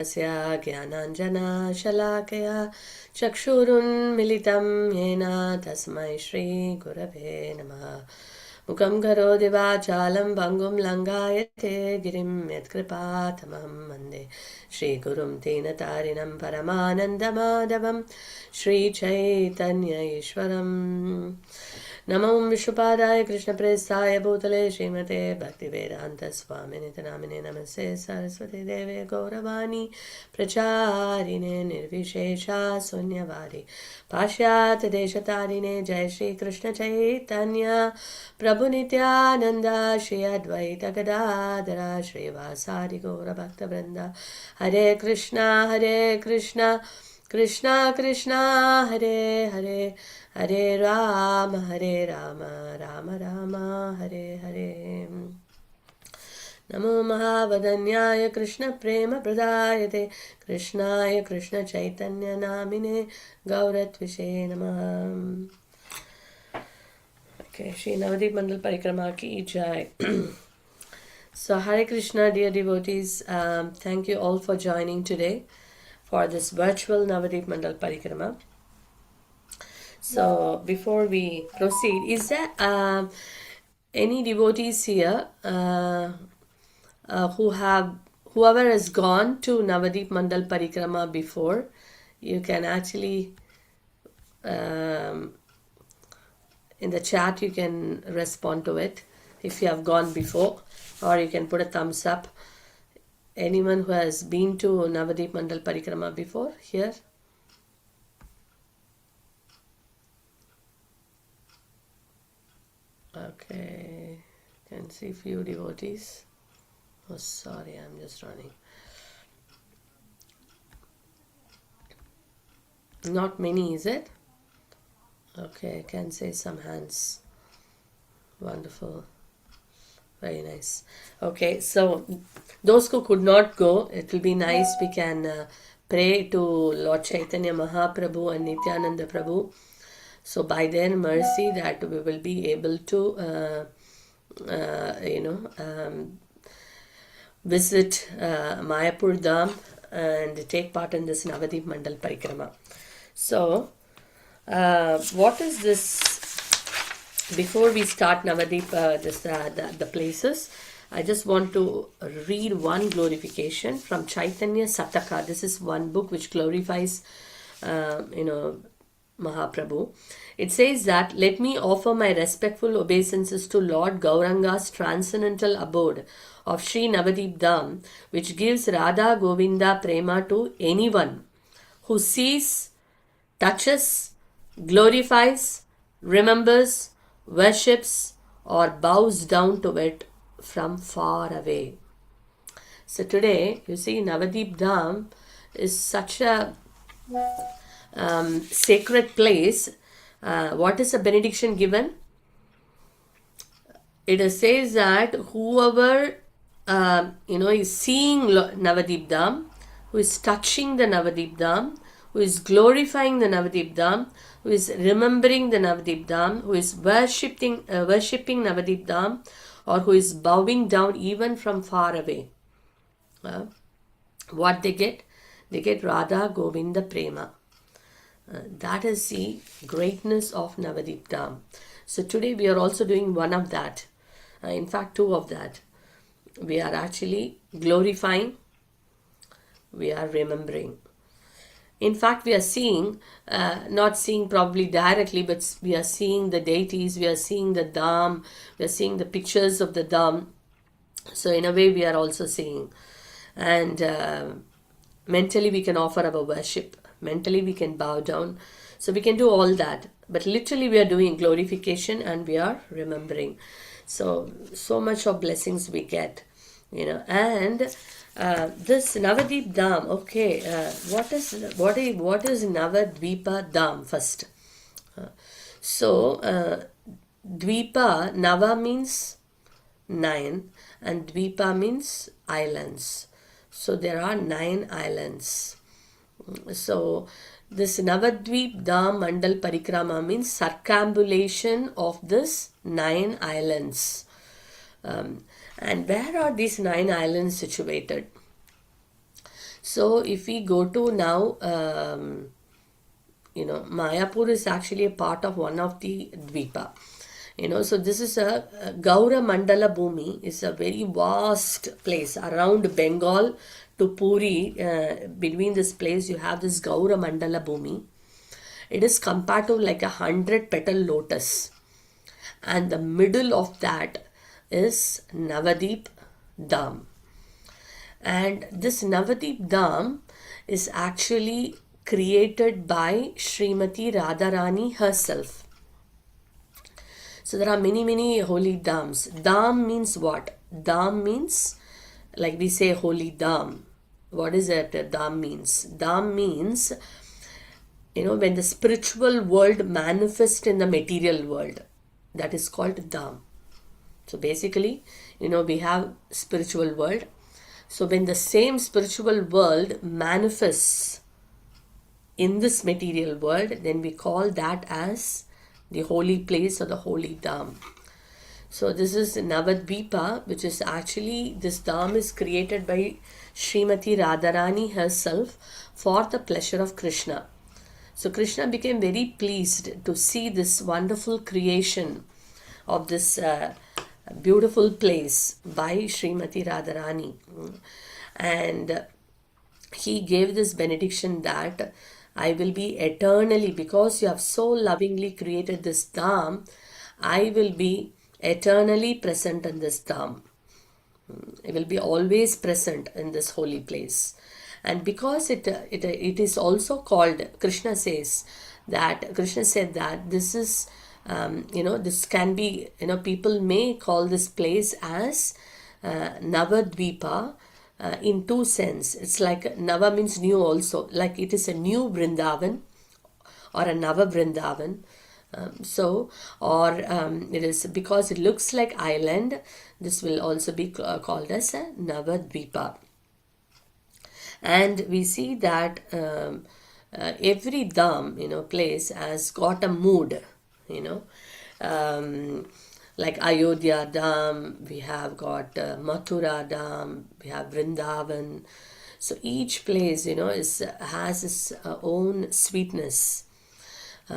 ज्ञानाञ्जना शलाकया चक्षुरुन्मिलितं येन तस्मै श्रीगुरवे नमः। मुखं करोति वाचालं भङ्गुं लङ्घयते गिरिं यत्कृपातमहं वन्दे श्रीगुरुं दीनतारिणं परमानन्दमाधवं श्रीचैतन्य ईश्वरम्। नमो विष्णुपादाय कृष्णप्रेष्ठाय भूतले श्रीमते भक्तिवेदान्त स्वामिनिति नामिने नमस्ते सरस्वती देवे गौरवाणी प्रचारिणे निर्विशेषा शून्यवादी पाश्चात्य देशतारिणे जय श्री कृष्ण चैतन्य प्रभु नित्यानंद श्री अद्वैत गदाधर श्रीवासादि गौरभक्तवृंद हरे कृष्णा कृष्णा कृष्णा हरे हरे हरे राम राम राम हरे हरे। नमो महावदन्याय कृष्ण प्रेम प्रदायते कृष्णाय कृष्ण चैतन्य नामिने गौरत्विषे नमः। Okay, Shri Navadvipa Mandal Parikrama ki jai. So Hare Krishna, dear devotees, thank you all for joining today for this virtual Navadvipa Mandal Parikrama. So before we proceed, is there any devotees here whoever has gone to Navadvipa Mandal Parikrama before? You can actually in the chat you can respond to it if you have gone before, or you can put a thumbs up. Anyone who has been to Navadvipa Mandal Parikrama before here? Okay, can see few devotees. Oh, sorry, I'm just running. Not many, is it? Okay, I can see some hands. Wonderful. Very nice. Okay, so those who could not go, it will be nice. We can pray to Lord Chaitanya Mahaprabhu and Nityananda Prabhu. So by their mercy that we will be able to, visit Mayapur Dham and take part in this Navadvipa Mandal Parikrama. So, what is this? Before we start Navadvipa, the places, I just want to read one glorification from Chaitanya Sataka. This is one book which glorifies, Mahaprabhu. It says that, let me offer my respectful obeisances to Lord Gauranga's transcendental abode of Sri Navadvipa Dham, which gives Radha Govinda Prema to anyone who sees, touches, glorifies, remembers, worships, or bows down to it from far away. So today, you see, Navadvipa Dham is such a sacred place. What is the benediction given? It says that whoever is seeing Navadvipa Dham, who is touching the Navadvipa Dham, who is glorifying the Navadvipa Dham, who is remembering the Navadvipa Dham, who is worshipping Navadvipa Dham, or who is bowing down even from far away. What they get? They get Radha Govinda Prema. That is the greatness of Navadvipa Dham. So today we are also doing one of that. In fact, two of that. We are actually glorifying. We are remembering. In fact, we are seeing, not seeing probably directly, but we are seeing the deities, we are seeing the Dham, we are seeing the pictures of the Dham. So in a way, we are also seeing. And mentally, we can offer our worship. Mentally, we can bow down. So we can do all that. But literally, we are doing glorification and we are remembering. So much of blessings we get, And this Navadvipa Dham, okay, what is Navadvipa Dham first? Dvipa, Nava means 9 and Dvipa means islands. So there are 9 islands. So this Navadvipa Dham Mandal Parikrama means circumambulation of this 9 islands. And where are these 9 islands situated? So if we go to now, Mayapur is actually a part of one of the Dvipa. So this is a Gaura Mandala Bhumi is a very vast place around Bengal to Puri. Between this place, you have this Gaura Mandala Bhumi. It is compared to like 100-petal lotus, and the middle of that is Navadvip Dam. And this Navadvip Dam is actually created by Srimati Radharani herself. So there are many holy dams. Dam means what? Dam means, like we say, holy dam. What is it? Dam means? Dam means, when the spiritual world manifests in the material world, that is called dam. So basically, we have spiritual world. So when the same spiritual world manifests in this material world, then we call that as the holy place or the holy dam. So this is Navadvipa, which is actually, this dam is created by Srimati Radharani herself for the pleasure of Krishna. So Krishna became very pleased to see this wonderful creation of this beautiful place by Srimati Radharani. And he gave this benediction that I will be eternally, because you have so lovingly created this dham, I will be eternally present in this dham. I will be always present in this holy place. And because it is also called, Krishna said that this is, this can be, people may call this place as Navadvipa in two sense. It's like Nava means new also, like it is a new Vrindavan or a Nava Vrindavan. It is because it looks like island, this will also be called as a Navadvipa. And we see that every dham, place has got a mood, like Ayodhya Dham, we have got Mathura Dham, we have Vrindavan. So each place, has its own sweetness. We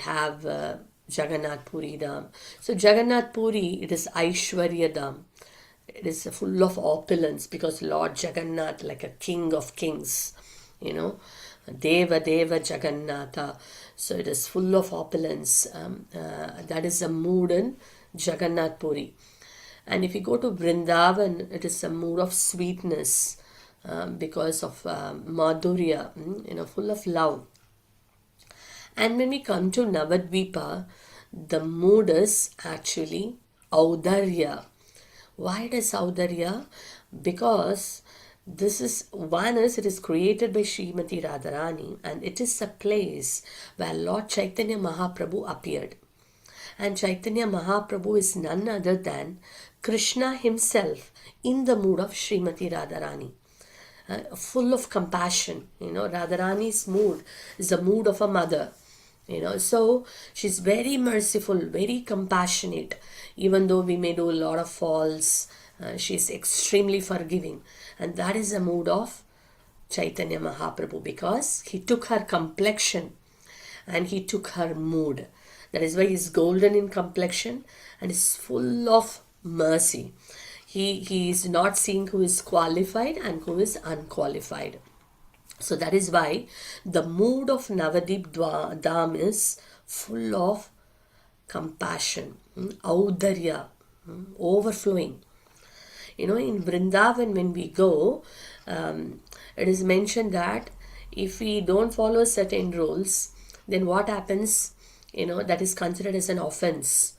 have Jagannath Puri Dham. So Jagannath Puri, it is Aishwarya Dham. It is full of opulence because Lord Jagannath, like a king of kings, Deva Jagannatha. So it is full of opulence. That is the mood in Jagannath Puri. And if you go to Vrindavan, it is a mood of sweetness because of Madhurya, full of love. And when we come to Navadvipa, the mood is actually Audarya. Why it is Audarya? Because it is created by Srimati Radharani, and it is a place where Lord Chaitanya Mahaprabhu appeared. And Chaitanya Mahaprabhu is none other than Krishna himself in the mood of Srimati Radharani. Full of compassion, Radharani's mood is the mood of a mother. So she's very merciful, very compassionate. Even though we may do a lot of faults, she's extremely forgiving. And that is the mood of Chaitanya Mahaprabhu, because he took her complexion and he took her mood. That is why he's golden in complexion and is full of mercy. He is not seeing who is qualified and who is unqualified. So that is why the mood of Navadvip Dham is full of compassion, Audarya, overflowing. In Vrindavan, when we go, it is mentioned that if we don't follow certain rules, then what happens, that is considered as an offense.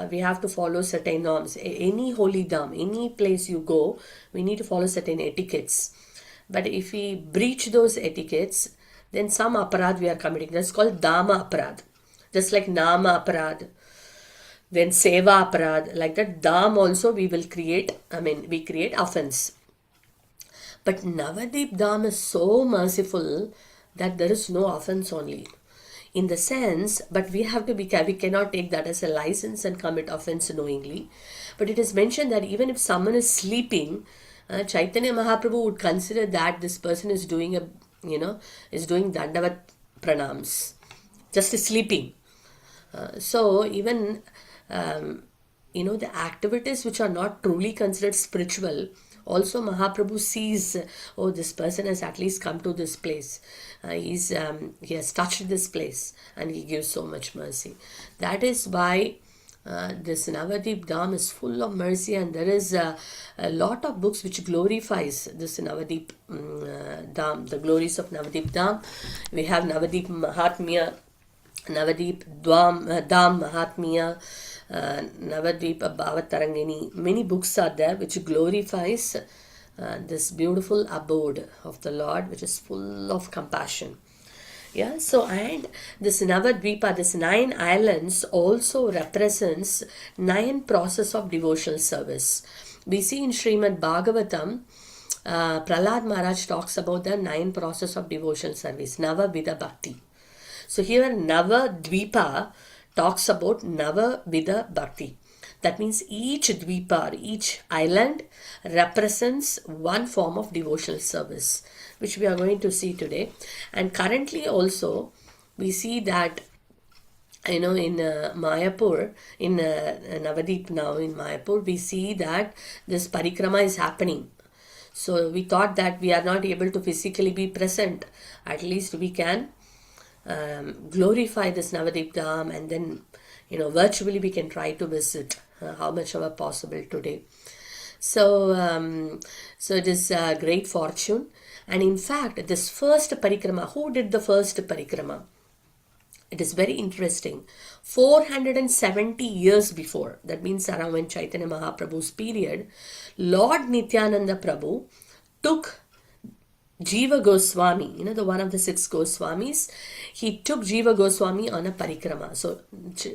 We have to follow certain norms. Any holy dham, any place you go, we need to follow certain etiquettes. But if we breach those etiquettes, then some aparad we are committing. That's called dama aparad. Just like nama aparad, then seva aparad, like that dham also we create offense. But Navadvip Dham is so merciful that there is no offense only. In the sense, but we have to be careful, we cannot take that as a license and commit offense knowingly. But it is mentioned that even if someone is sleeping, Chaitanya Mahaprabhu would consider that this person is doing is doing Dandavat pranams, just sleeping. So even the activities which are not truly considered spiritual, also Mahaprabhu sees, oh, this person has at least come to this place. He has touched this place, and he gives so much mercy. That is why this Navadvip Dham is full of mercy, and there is a lot of books which glorifies this Navadvip Dham, the glories of Navadvip Dham. We have Navadvip Mahatmya, Navadvip Dham Mahatmya, Navadvipa Bhavatarangini. Many books are there which glorifies this beautiful abode of the Lord, which is full of compassion. Yeah, so and this Navadvipa, this 9 islands also represents 9 process of devotional service. We see in Srimad Bhagavatam, Prahlad Maharaj talks about the 9 process of devotional service, Navavidha Bhakti. So here Navadvipa talks about Navavidha Bhakti. That means each dvipa, each island represents one form of devotional service, which we are going to see today. And currently also we see that in Mayapur, in Navadvip now in Mayapur, we see that this Parikrama is happening. So we thought that we are not able to physically be present. At least we can glorify this Navadvip Dham, and then virtually we can try to visit how much ever possible today. So so it is a great fortune. And in fact, this first Parikrama, who did the first Parikrama? It is very interesting. 470 years before, that means around when Chaitanya Mahaprabhu's period, Lord Nityananda Prabhu took Jiva Goswami, the one of the 6 Goswamis, he took Jiva Goswami on a parikrama. So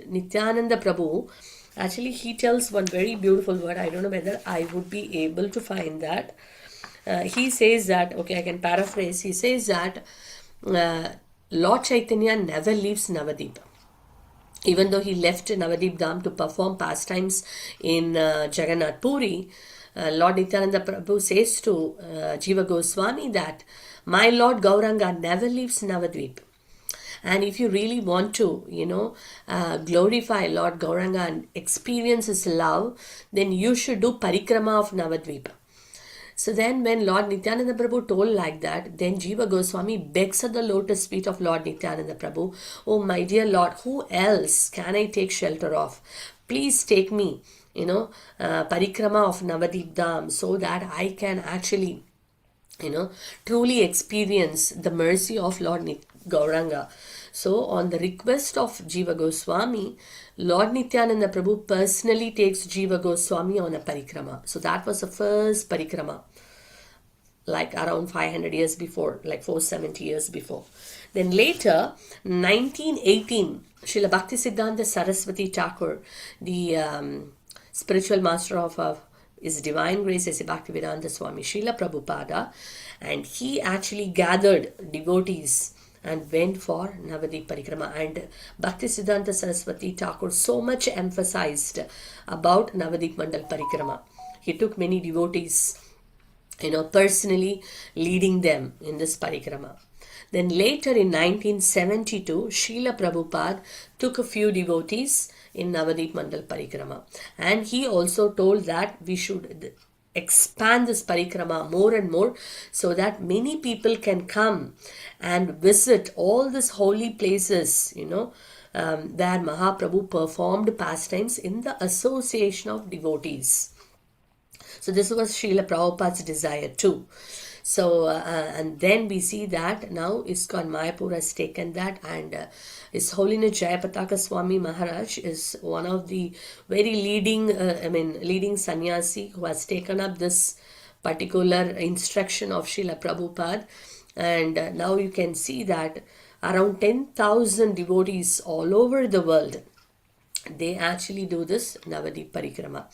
Nityananda Prabhu, actually he tells one very beautiful word. I don't know whether I would be able to find that. He says that, okay, I can paraphrase. He says that Lord Chaitanya never leaves Navadvip. Even though he left Navadvip Dham to perform pastimes in Jagannath Puri, Lord Nityananda Prabhu says to Jiva Goswami that my Lord Gauranga never leaves Navadvip. And if you really want to, glorify Lord Gauranga and experience his love, then you should do Parikrama of Navadvip. So then when Lord Nityananda Prabhu told like that, then Jiva Goswami begs at the lotus feet of Lord Nityananda Prabhu, oh my dear Lord, who else can I take shelter of? Please take me, Parikrama of Navadvip Dham, so that I can actually, truly experience the mercy of Lord Gauranga. So on the request of Jiva Goswami, Lord Nityananda Prabhu personally takes Jiva Goswami on a Parikrama. So that was the first Parikrama, like around 500 years before, like 470 years before. Then later, 1918, Srila Bhaktisiddhanta Saraswati Thakur, the spiritual master of His Divine Grace as Bhaktivedanta Swami Srila Prabhupada, and he actually gathered devotees and went for Navadvip Parikrama. And Bhaktisiddhanta Saraswati Thakur so much emphasized about Navadvip Mandal Parikrama. He took many devotees, personally leading them in this Parikrama. Then later in 1972, Srila Prabhupada took a few devotees in Navadvip Mandal Parikrama. And he also told that we should expand this Parikrama more and more so that many people can come and visit all these holy places, where Mahaprabhu performed pastimes in the association of devotees. So this was Srila Prabhupada's desire too. So, and then we see that now ISKCON Mayapur has taken that, and His Holiness Jayapataka Swami Maharaj is one of the very leading sannyasi who has taken up this particular instruction of Srila Prabhupada. And now you can see that around 10,000 devotees all over the world, they actually do this Navadvip Parikrama.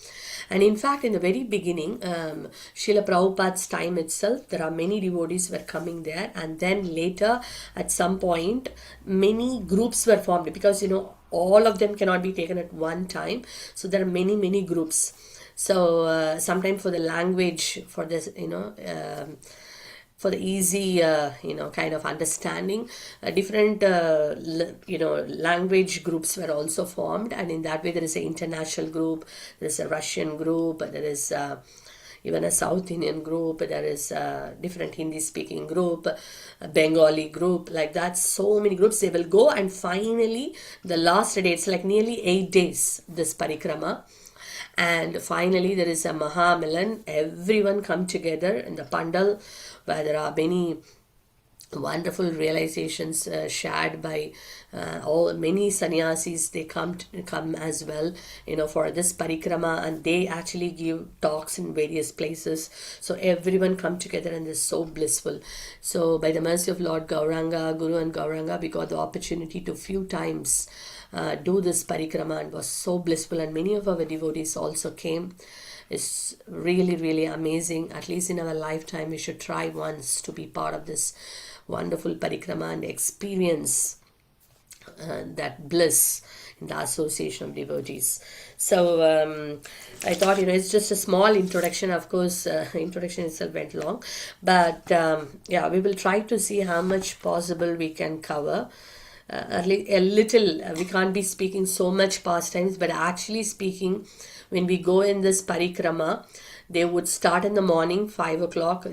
And in fact, in the very beginning, Srila Prabhupada's time itself, there are many devotees were coming there. And then later, at some point, many groups were formed because, all of them cannot be taken at one time. So there are many, many groups. So sometimes for the language, for this, for the easy, kind of understanding, different, language groups were also formed, and in that way there is an international group, there is a Russian group, there is even a South Indian group, there is a different Hindi speaking group, a Bengali group, like that. So many groups, they will go, and finally the last day, it's like nearly 8 days, this parikrama. And finally there is a Mahamilan. Everyone come together in the pandal, where there are many wonderful realizations shared by all many sannyasis. They come as well, for this parikrama, and they actually give talks in various places. So everyone come together, and it's so blissful. So by the mercy of Lord Gauranga, Guru and Gauranga, we got the opportunity to few times do this parikrama, and was so blissful, and many of our devotees also came. It's really, really amazing. At least in our lifetime, we should try once to be part of this wonderful parikrama and experience that bliss in the association of devotees. So I thought, it's just a small introduction. Of course, introduction itself went long, but we will try to see how much possible we can cover. A little, we can't be speaking so much pastimes, but actually speaking, when we go in this parikrama, they would start in the morning, 5 o'clock.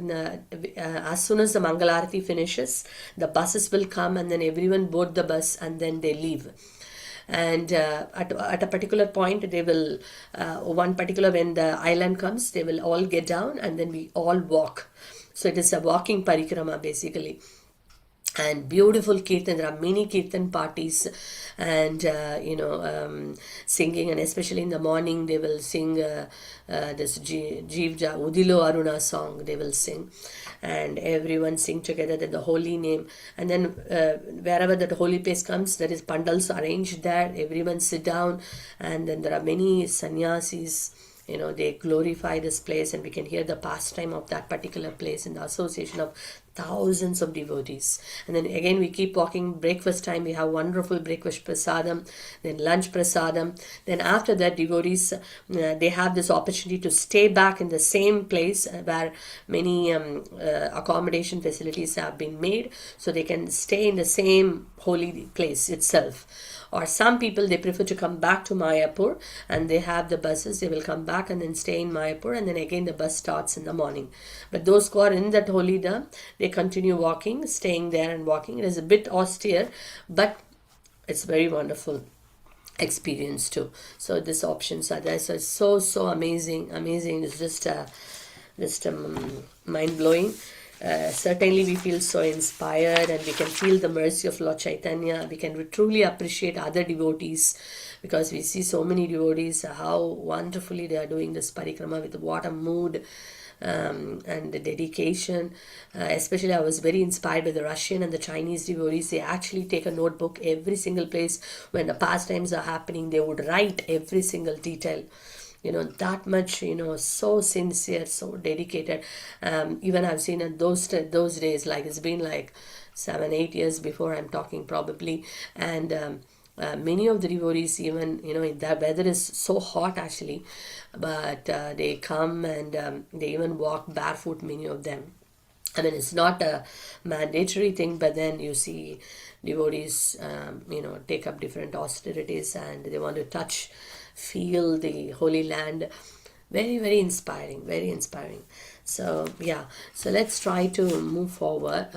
As soon as the Mangalarati finishes, the buses will come, and then everyone board the bus, and then they leave. And at a particular point, they will, when the island comes, they will all get down, and then we all walk. So it is a walking parikrama basically. And beautiful kirtan. There are many kirtan parties, and singing, and especially in the morning they will sing this Jeevja Udilo Aruna song. They will sing, and everyone sing together the holy name. And then wherever that holy place comes, there is pandals arranged there. Everyone sit down, and then there are many sannyasis. They glorify this place, and we can hear the pastime of that particular place in the association of thousands of devotees. And then again we keep walking. Breakfast time, we have wonderful breakfast prasadam, then lunch prasadam. Then after that, devotees, they have this opportunity to stay back in the same place, where many accommodation facilities have been made, so they can stay in the same holy place itself. Or some people, they prefer to come back to Mayapur, and they have the buses. They will come back and then stay in Mayapur, and then again the bus starts in the morning. But those who are in that holy dham, they continue walking, staying there and walking. It is a bit austere, but it's very wonderful experience too. So these options are there. So it's so amazing. It's just mind blowing. Certainly we feel so inspired, and we can feel the mercy of Lord Chaitanya. We can truly appreciate other devotees, because we see so many devotees, how wonderfully they are doing this parikrama, with what a mood and the dedication. Especially I was very inspired by the Russian and the Chinese devotees. They actually take a notebook every single place when the pastimes are happening. They would write every single detail. That much, so sincere, so dedicated. Even I've seen in those days, like it's been like 7-8 years before I'm talking probably. And many of the devotees, even, the weather is so hot actually, but they come, and they even walk barefoot, many of them. I mean, it's not a mandatory thing, but then you see devotees, take up different austerities, and they want to feel the holy land. Very, very inspiring, very inspiring. So so let's try to move forward.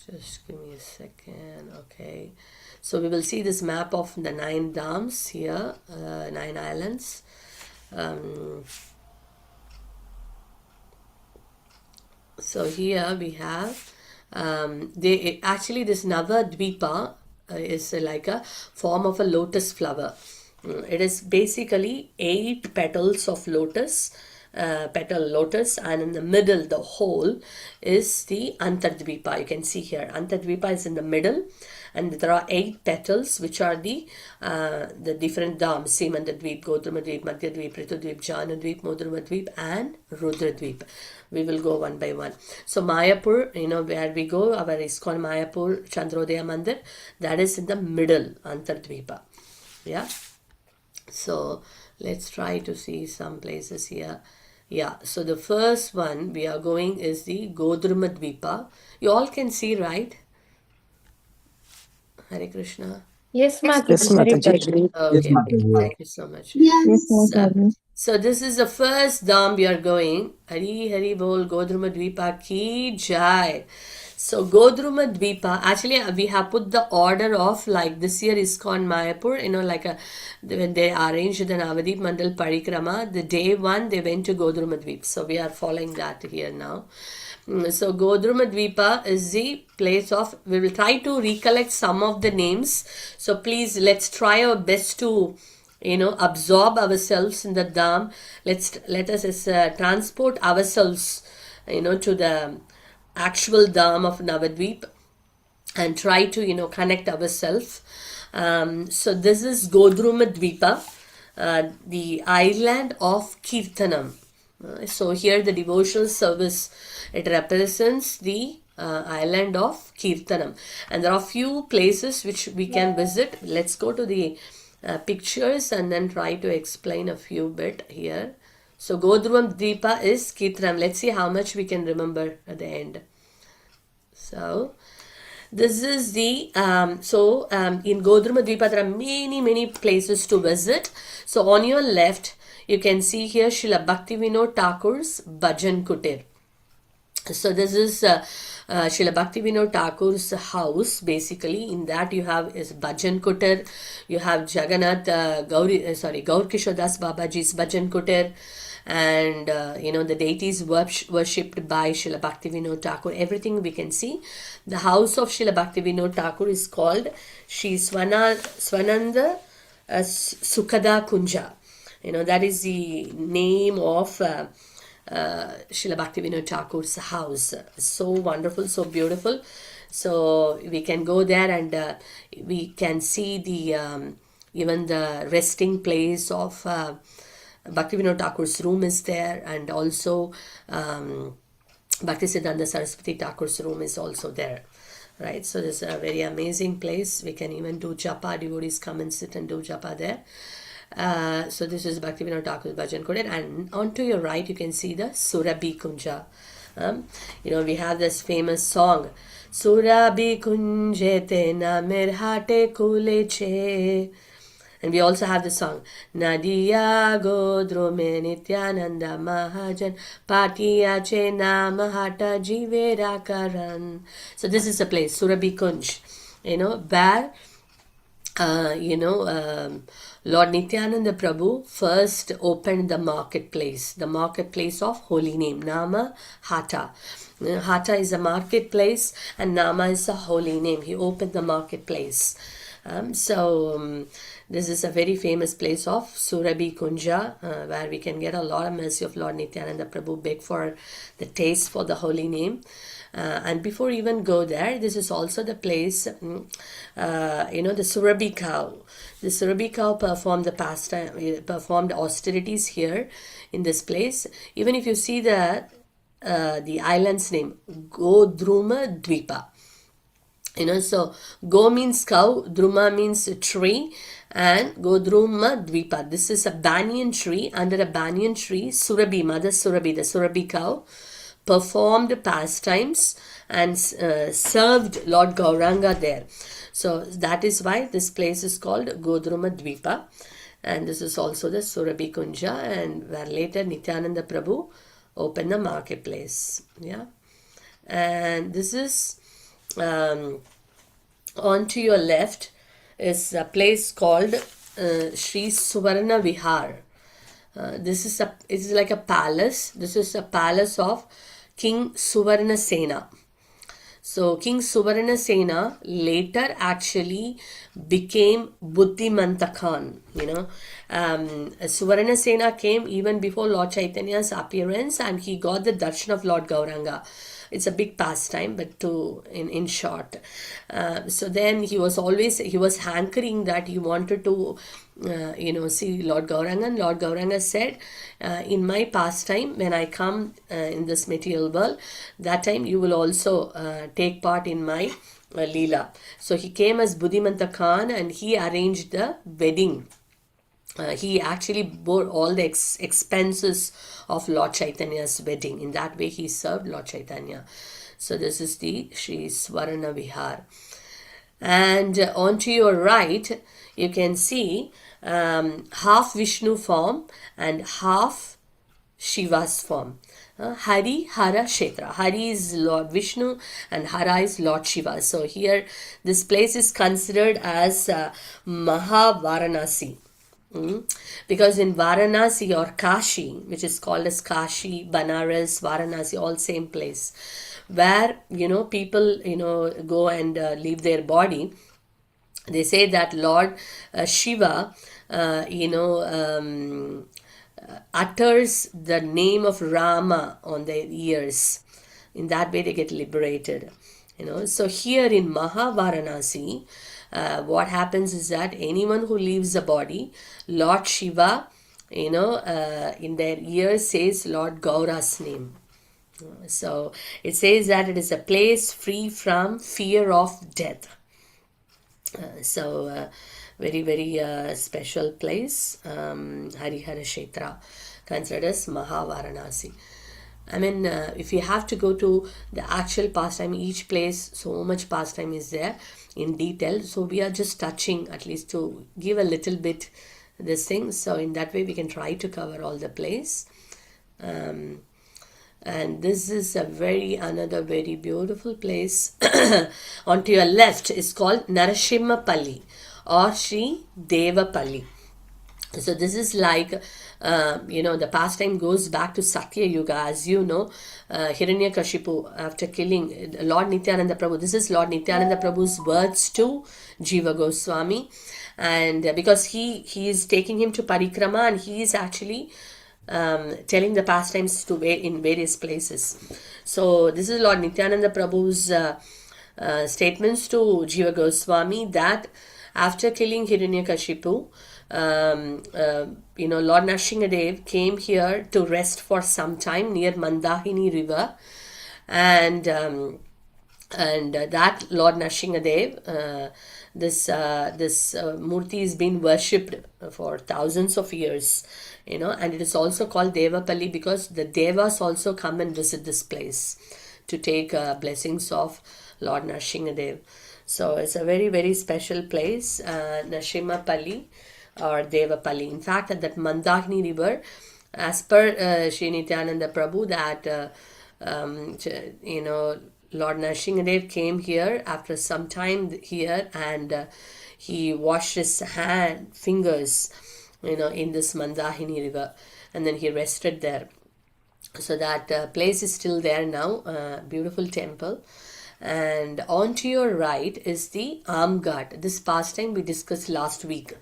Just give me a second. Okay, so we will see this map of the 9 dhams here, 9 islands. So here we have this Navadvipa is like a form of a lotus flower. It is basically 8 petals of lotus, and in the middle, the whole is the Antardvipa. You can see here, Antardvipa is in the middle, and there are 8 petals, which are the different dhams: Simandadvip, Godramadvip, Madhyadvip, Ritudvip, Janadvip, Modramadvip, and Rudradvip. We will go one by one. So Mayapur, where we go, our ISKCON Mayapur Chandrodaya Mandir, that is in the middle, Antardvipa. Yeah. So Let's try to see some places here. Yeah, so the first one we are going is the Navadvipa. You all can see, right? Hare Krishna. Yes, Yes, Mataji. Mataji. Okay, okay. Thank you so much. Yes, So, Mataji. so this is the first dham we are going. Hari Hari Bol Godruma Dvipa Ki Jai. So Godruma Dvipa, actually we have put the order of like this year ISKCON Mayapur, like when they arranged the Navadvipa Mandal Parikrama, the day one they went to Godruma Dvip. So we are following that here now. So Godrumadvipa is the place of, we will try to recollect some of the names. So please let's try our best to, absorb ourselves in the dham. Let us transport ourselves, to the actual dham of Navadvip and try to, connect ourselves. So this is Godrumadvipa, the island of Kirtanam. So here the devotional service, it represents the island of Kirtanam, and there are few places which we can visit. Let's go to the pictures and then try to explain a few bit here. So Godruam Dvipa is Kirtanam. Let's see how much we can remember at the end. So this is the in Godruma Dvipa there are many places to visit. So on your left you can see here Srila Bhaktivinoda Thakur's Bhajan Kutir. So this is Srila Bhaktivinoda Thakur's house. Basically, in that you have is Bhajan Kutir, you have Jagannath Gaur Kishore Das Babaji's Bhajan Kutir, and the deities worshipped by Srila Bhaktivinoda Thakur. Everything we can see. The house of Srila Bhaktivinoda Thakur is called Shri Swananda Sukhada Kunja. That is the name of Srila Bhaktivinoda Thakur's house. So wonderful, so beautiful. So we can go there and we can see the even the resting place of Bhaktivinoda Thakur's room is there, and also Bhaktisiddhanta Saraswati Thakur's room is also there. Right, so this is a very amazing place. We can even do japa. Devotees come and sit and do japa there. So this is Bhaktivinoda Thakur's Bhajan Kutir, and onto your right you can see the Surabhi Kunja. We have this famous song, Surabhi Kunjete na merhate kuleche. And we also have the song, Nadiya Godrume Nityananda Mahajan Patiya Che Namahata Jivera Karan. So this is a place, Surabhi Kunj, where Lord Nityananda Prabhu first opened the marketplace of holy name, Nama Hata. Hata is a marketplace and Nama is a holy name. He opened the marketplace. This is a very famous place of Surabhi Kunja, where we can get a lot of mercy of Lord Nityananda Prabhu, beg for the taste for the holy name. And before even go there, this is also the place, the Surabhi cow. The Surabhi cow performed austerities here in this place. Even if you see the island's name, Godruma Dvipa. So Go means cow, Druma means tree, and Godruma Dvipa. This is a banyan tree. Under a banyan tree, Surabhi, Mother Surabhi, the Surabhi cow, performed pastimes and served Lord Gauranga there. So that is why this place is called Godruma Dvipa. And this is also the Surabhi Kunja, and where later Nityananda Prabhu opened the marketplace. Yeah. And this is on to your left is a place called Sri Suvarna Vihar. This is like a palace. This is a palace of King Suvarna Sena. So King Suvarna Sena later actually became Buddhimanta Khan. Suvarna Sena came even before Lord Chaitanya's appearance, and he got the darshan of Lord Gauranga. It's a big pastime, but in short. So then he was hankering that he wanted to see Lord Gauranga, and Lord Gauranga said, in my pastime, when I come in this material world, that time you will also take part in my Leela. So he came as Buddhimanta Khan, and he arranged the wedding he actually bore all the expenses of Lord Chaitanya's wedding. In that way, he served Lord Chaitanya. So this is the Sri Swarna Vihar. And onto your right, you can see half Vishnu form and half Shiva's form. Hari, Hara, Kshetra. Hari is Lord Vishnu and Hara is Lord Shiva. So here, this place is considered as Mahavaranasi. Because in Varanasi or Kashi, which is called as Kashi, Banaras, Varanasi, all same place, where people go and leave their body, they say that Lord Shiva utters the name of Rama on their ears. In that way they get liberated. So here in Mahavaranasi, what happens is that anyone who leaves the body, Lord Shiva, in their ears says Lord Gaura's name. So it says that it is a place free from fear of death. Very, very special place. Harihara Kshetra, considered as Mahavaranasi. I mean, if you have to go to the actual pastime, each place, so much pastime is there in detail. So we are just touching, at least to give a little bit this thing. So in that way, we can try to cover all the place. And this is another very beautiful place. Onto your left is called Narasimhapalli or Sri Devapalli. So this is like, the pastime goes back to Satya Yuga. As you know, Hiranyakashipu, after killing Lord Nityananda Prabhu, this is Lord Nityananda Prabhu's words to Jiva Goswami. And because he is taking him to Parikrama, and he is actually telling the pastimes in various places. So this is Lord Nityananda Prabhu's statements to Jiva Goswami that after killing Hiranyakashipu, Lord Nrsingadev came here to rest for some time near Mandahini river, and that Lord Nrsingadev, this Murti has been worshipped for thousands of years, and it is also called Devapalli because the Devas also come and visit this place to take blessings of Lord Nrsingadev. So it's a very, very special place, Nrsimhapalli or Devapalli. In fact, at that Mandahini river, as per Sri Nityananda Prabhu, that Lord Nrsingadev came here after some time here, and he washed his fingers, in this Mandahini river, and then he rested there. So that place is still there now, beautiful temple. And onto your right is the Amghat. This pastime we discussed last week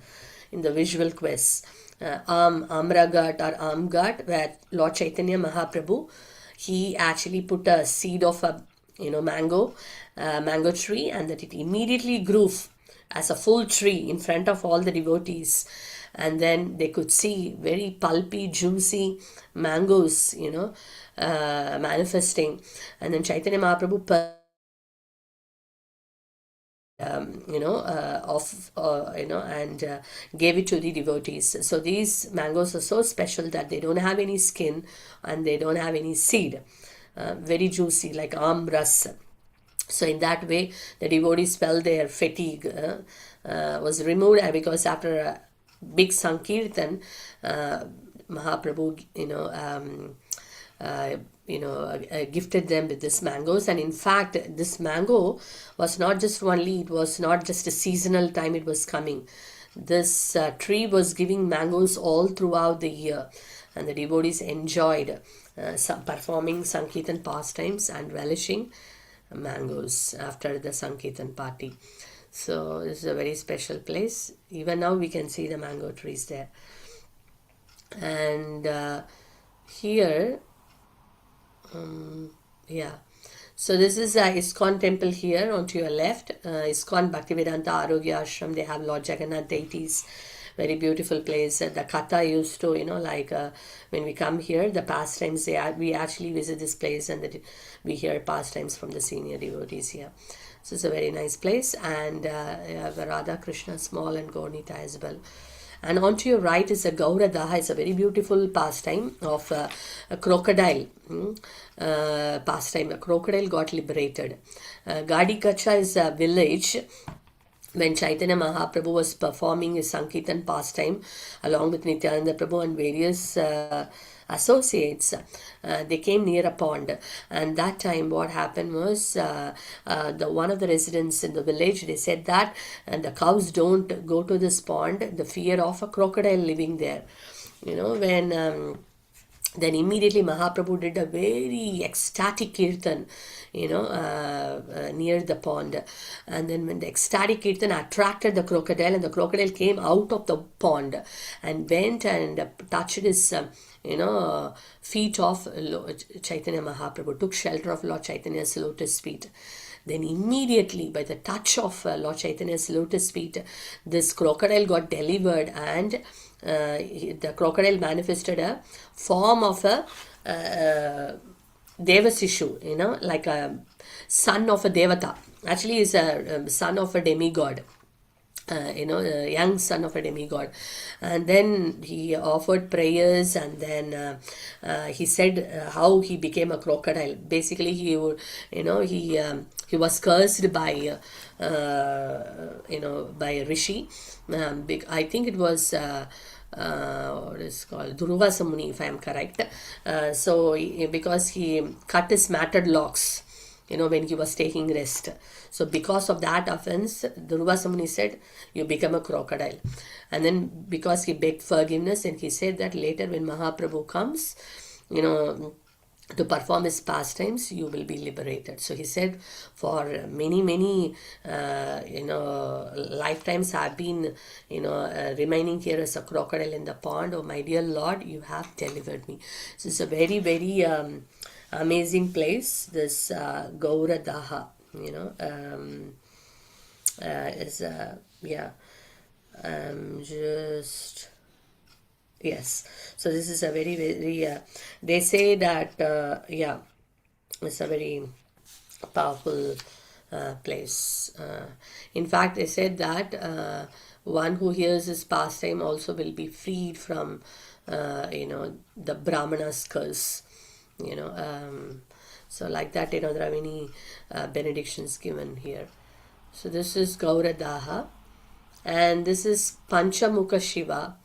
in the visual quest. Amraghat or Amghat, where Lord Chaitanya Mahaprabhu, he actually put a seed of a mango tree, and that it immediately grew as a full tree in front of all the devotees. And then they could see very pulpy, juicy mangoes, manifesting. And then Chaitanya Mahaprabhu and gave it to the devotees. So these mangoes are so special that they don't have any skin and they don't have any seed. Very juicy, like amras. So in that way, the devotees felt their fatigue was removed, because after a big Sankirtan, Mahaprabhu, gifted them with this mangoes. And in fact, this mango was not just it was not just a seasonal time it was coming. This tree was giving mangoes all throughout the year, and the devotees enjoyed performing Sankirtan pastimes and relishing mangoes after the Sankirtan party. So this is a very special place. Even now we can see the mango trees there. And here, so this is ISKCON temple here onto your left. ISKCON Bhaktivedanta Arogya Ashram. They have Lord Jagannath deities. Very beautiful place. The Katha used to, when we come here, the pastimes, we actually visit this place, and we hear pastimes from the senior devotees here. So it's a very nice place. And you have Radha Krishna, small, and Gaurnita as well. And onto your right is a Gaura Daha. It's a very beautiful pastime of a crocodile. Pastime. A crocodile got liberated. Gadi Kacha is a village when Chaitanya Mahaprabhu was performing his Sankirtan pastime along with Nityananda Prabhu and various associates. They came near a pond, and that time what happened was the one of the residents in the village, they said that the cows don't go to this pond, the fear of a crocodile living there. When then immediately Mahaprabhu did a very ecstatic kirtan, near the pond. And then when the ecstatic kirtan attracted the crocodile, and the crocodile came out of the pond and went and touched his, feet of Chaitanya Mahaprabhu, took shelter of Lord Chaitanya's lotus feet. Then immediately, by the touch of Lord Chaitanya's lotus feet, this crocodile got delivered, and the crocodile manifested a form of a Devasishu, like a son of a Devata. Actually, is a son of a demigod. A young son of a demigod. And then he offered prayers, and then he said how he became a crocodile. Basically, he was cursed by by a rishi. I think it was what is called Durvasa Muni, if I am correct. Because he cut his matted locks, when he was taking rest. So because of that offense, Durvasa Muni said, you become a crocodile. And then because he begged forgiveness, and he said that later when Mahaprabhu comes, to perform his pastimes, you will be liberated. So he said, for many lifetimes I've been remaining here as a crocodile in the pond. Oh my dear Lord, you have delivered me. So it's a very, very amazing place, this Gaura Daha. Yes, so this is a very, very they say that it's a very powerful place. In fact, they said that one who hears this pastime also will be freed from the Brahmana's curse. So like that, there are many benedictions given here. So this is Gaura Daha, and this is Panchamukha Shiva.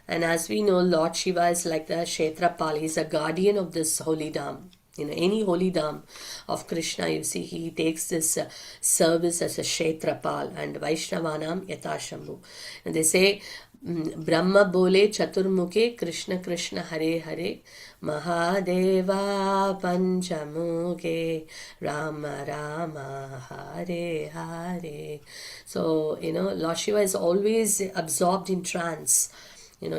And as we know, Lord Shiva is like the Kshetrapal. He's a guardian of this holy dham. Any holy dham of Krishna, you see, he takes this service as a Kshetrapal, and Vaishnavanam Yatashambhu. And they say, Brahma bole chaturmukhe Krishna Krishna Hare Hare Mahadeva Panchamukhe Rama Rama Hare Hare. So, Lord Shiva is always absorbed in trance,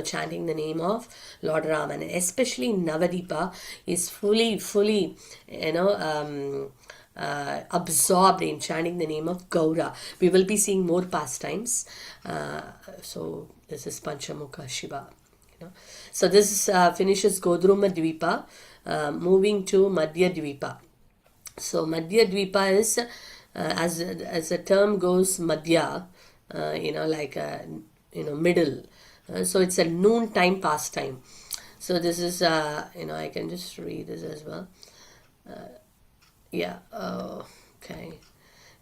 chanting the name of Lord Ram, and especially in Navadvipa is fully, absorbed in chanting the name of Gaura. We will be seeing more pastimes. So this is Panchamukha Shiva. So this finishes Godruma Dvipa, moving to Madhya Dvipa. So Madhya Dvipa is, as the term goes, Madhya, like middle. So it's a noontime pastime. So this is, I can just read this as well. Okay.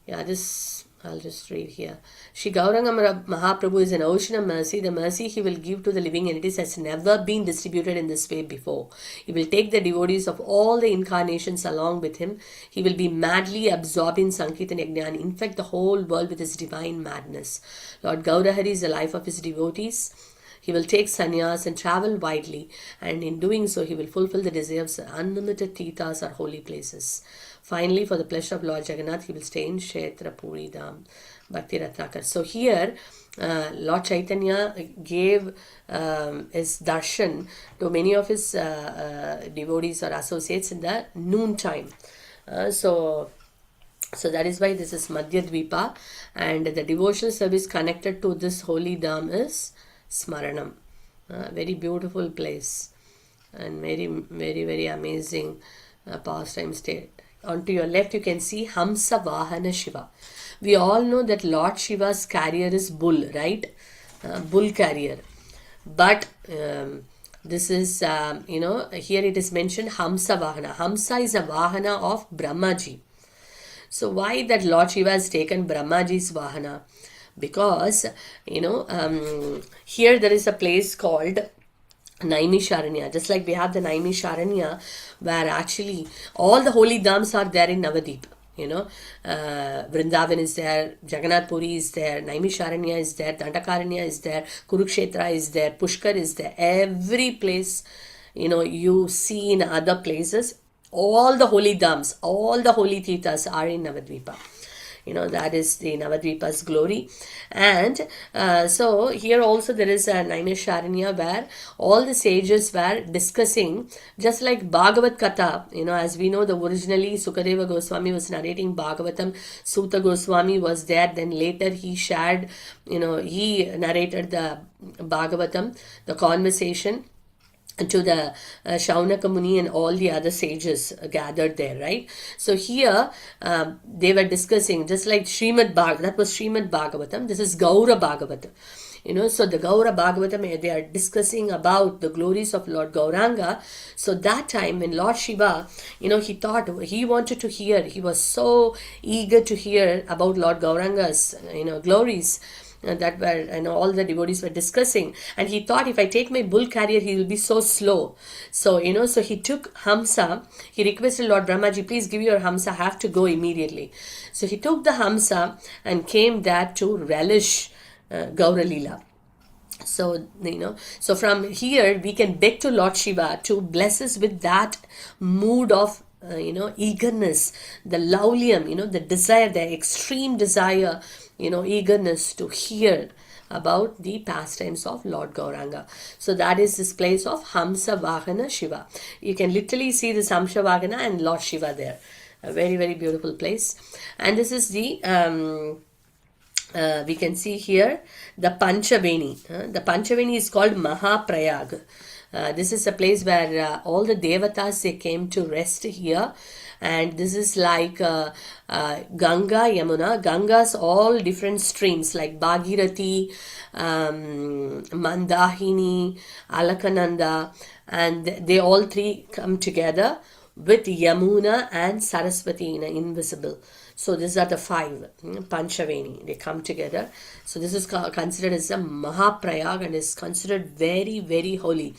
This I'll just read here. Shri Gauranga Mahaprabhu is an ocean of mercy. The mercy he will give to the living entities has never been distributed in this way before. He will take the devotees of all the incarnations along with him. He will be madly absorbed in Sankirtan Yajna and infect the whole world with his divine madness. Lord Gaurahari is the life of his devotees. He will take sannyas and travel widely, and in doing so he will fulfill the desires of unlimited tirthas or holy places. Finally, for the pleasure of Lord Jagannath, he will stay in Kshetra Puri Dham Bhakti Ratnakar. So here, Lord Chaitanya gave his darshan to many of his devotees or associates in the noon time. So that is why this is Madhya Dvipa, and the devotional service connected to this holy dham is Smaranam. Very beautiful place and very, very, very amazing pastime state. On to your left, you can see Hamsa Vahana Shiva. We all know that Lord Shiva's carrier is bull, right? Bull carrier. but this is, here it is mentioned Hamsa Vahana. Hamsa is a Vahana of Brahmaji. So why that Lord Shiva has taken Brahmaji's Vahana? Because, here there is a place called Naimisharanya. Just like we have the Naimisharanya, where actually all the holy dhams are there in Navadvipa. Vrindavan is there, Jagannath Puri is there, Naimisharanya is there, Dandakaranya is there, Kurukshetra is there, Pushkar is there. Every place, you see in other places, all the holy dhams, all the holy tirthas are in Navadvipa. That is the Navadvipa's glory. And so here also there is a Naimisharanya where all the sages were discussing, just like Bhagavat Katha, as we know, the originally Sukadeva Goswami was narrating Bhagavatam, Suta Goswami was there, then later he shared, he narrated the Bhagavatam, the conversation, to the Shaunaka Muni and all the other sages gathered there, right? So here they were discussing, just like Srimad Bhagavatam, that was Srimad Bhagavatam, this is Gaura Bhagavatam. So the Gaura Bhagavatam, they are discussing about the glories of Lord Gauranga. So that time when Lord Shiva, he thought, he wanted to hear, he was so eager to hear about Lord Gauranga's, glories, that were, all the devotees were discussing, and he thought, if I take my bull carrier, he will be so slow. So so he took Hamsa. He requested Lord Brahmaji, please give your Hamsa, I have to go immediately. So he took the Hamsa and came there to relish Gaura Leela. So so from here we can beg to Lord Shiva to bless us with that mood of eagerness, the laulium, the desire, the extreme desire, eagerness to hear about the pastimes of Lord Gauranga. So that is this place of Hamsa Vahana Shiva. You can literally see this Hamsa Vahana and Lord Shiva there. A very, very beautiful place. And this is the we can see here the Panchaveni. The Panchaveni is called Mahaprayag. This is a place where all the devatas, they came to rest here. And this is like Ganga, Yamuna. Ganga's all different streams like Bhagirathi, Mandahini, Alakananda, and they all three come together with Yamuna and Saraswati in invisible. So these are the five, Panchaveni, they come together. So this is considered as a Mahaprayag and is considered very, very holy.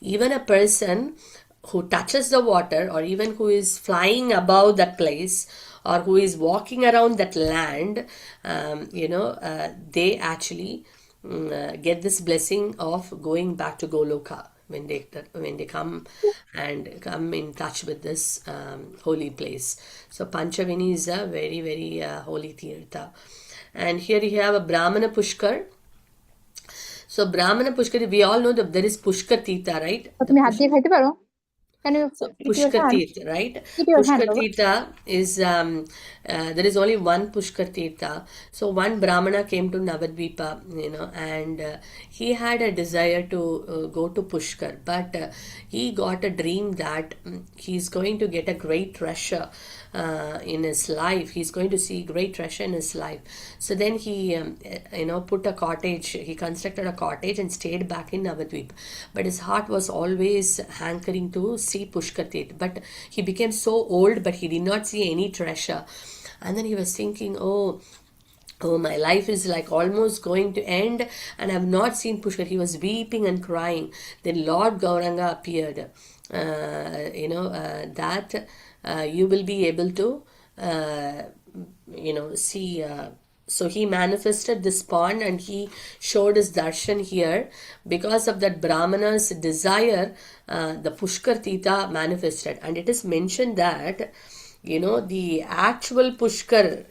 Even a person who touches the water, or even who is flying above that place, or who is walking around that land, they actually get this blessing of going back to Goloka when they come in touch with this holy place. So Panchavini is a very, very holy tirtha. And here you have a Brahmana Pushkar. So Brahmana Pushkar, we all know that there is Pushkar Tirtha, right? So Pushkar Tirtha, right? Pushkar Tirtha is, there is only one Pushkar Tirtha. So one Brahmana came to Navadvipa, and he had a desire to go to Pushkar, but he got a dream that he's going to get a great treasure in his life. He's going to see great treasure in his life. So then he, put a cottage, he constructed a cottage and stayed back in Navadvip. But his heart was always hankering to see Pushkar Tirtha. But he became so old, but he did not see any treasure. And then he was thinking, oh, my life is like almost going to end and I have not seen Pushkar. He was weeping and crying. Then Lord Gauranga appeared, that you will be able to, see. So he manifested this pond and he showed his darshan here. Because of that Brahmana's desire, the Pushkar Tirtha manifested. And it is mentioned that, the actual Pushkar,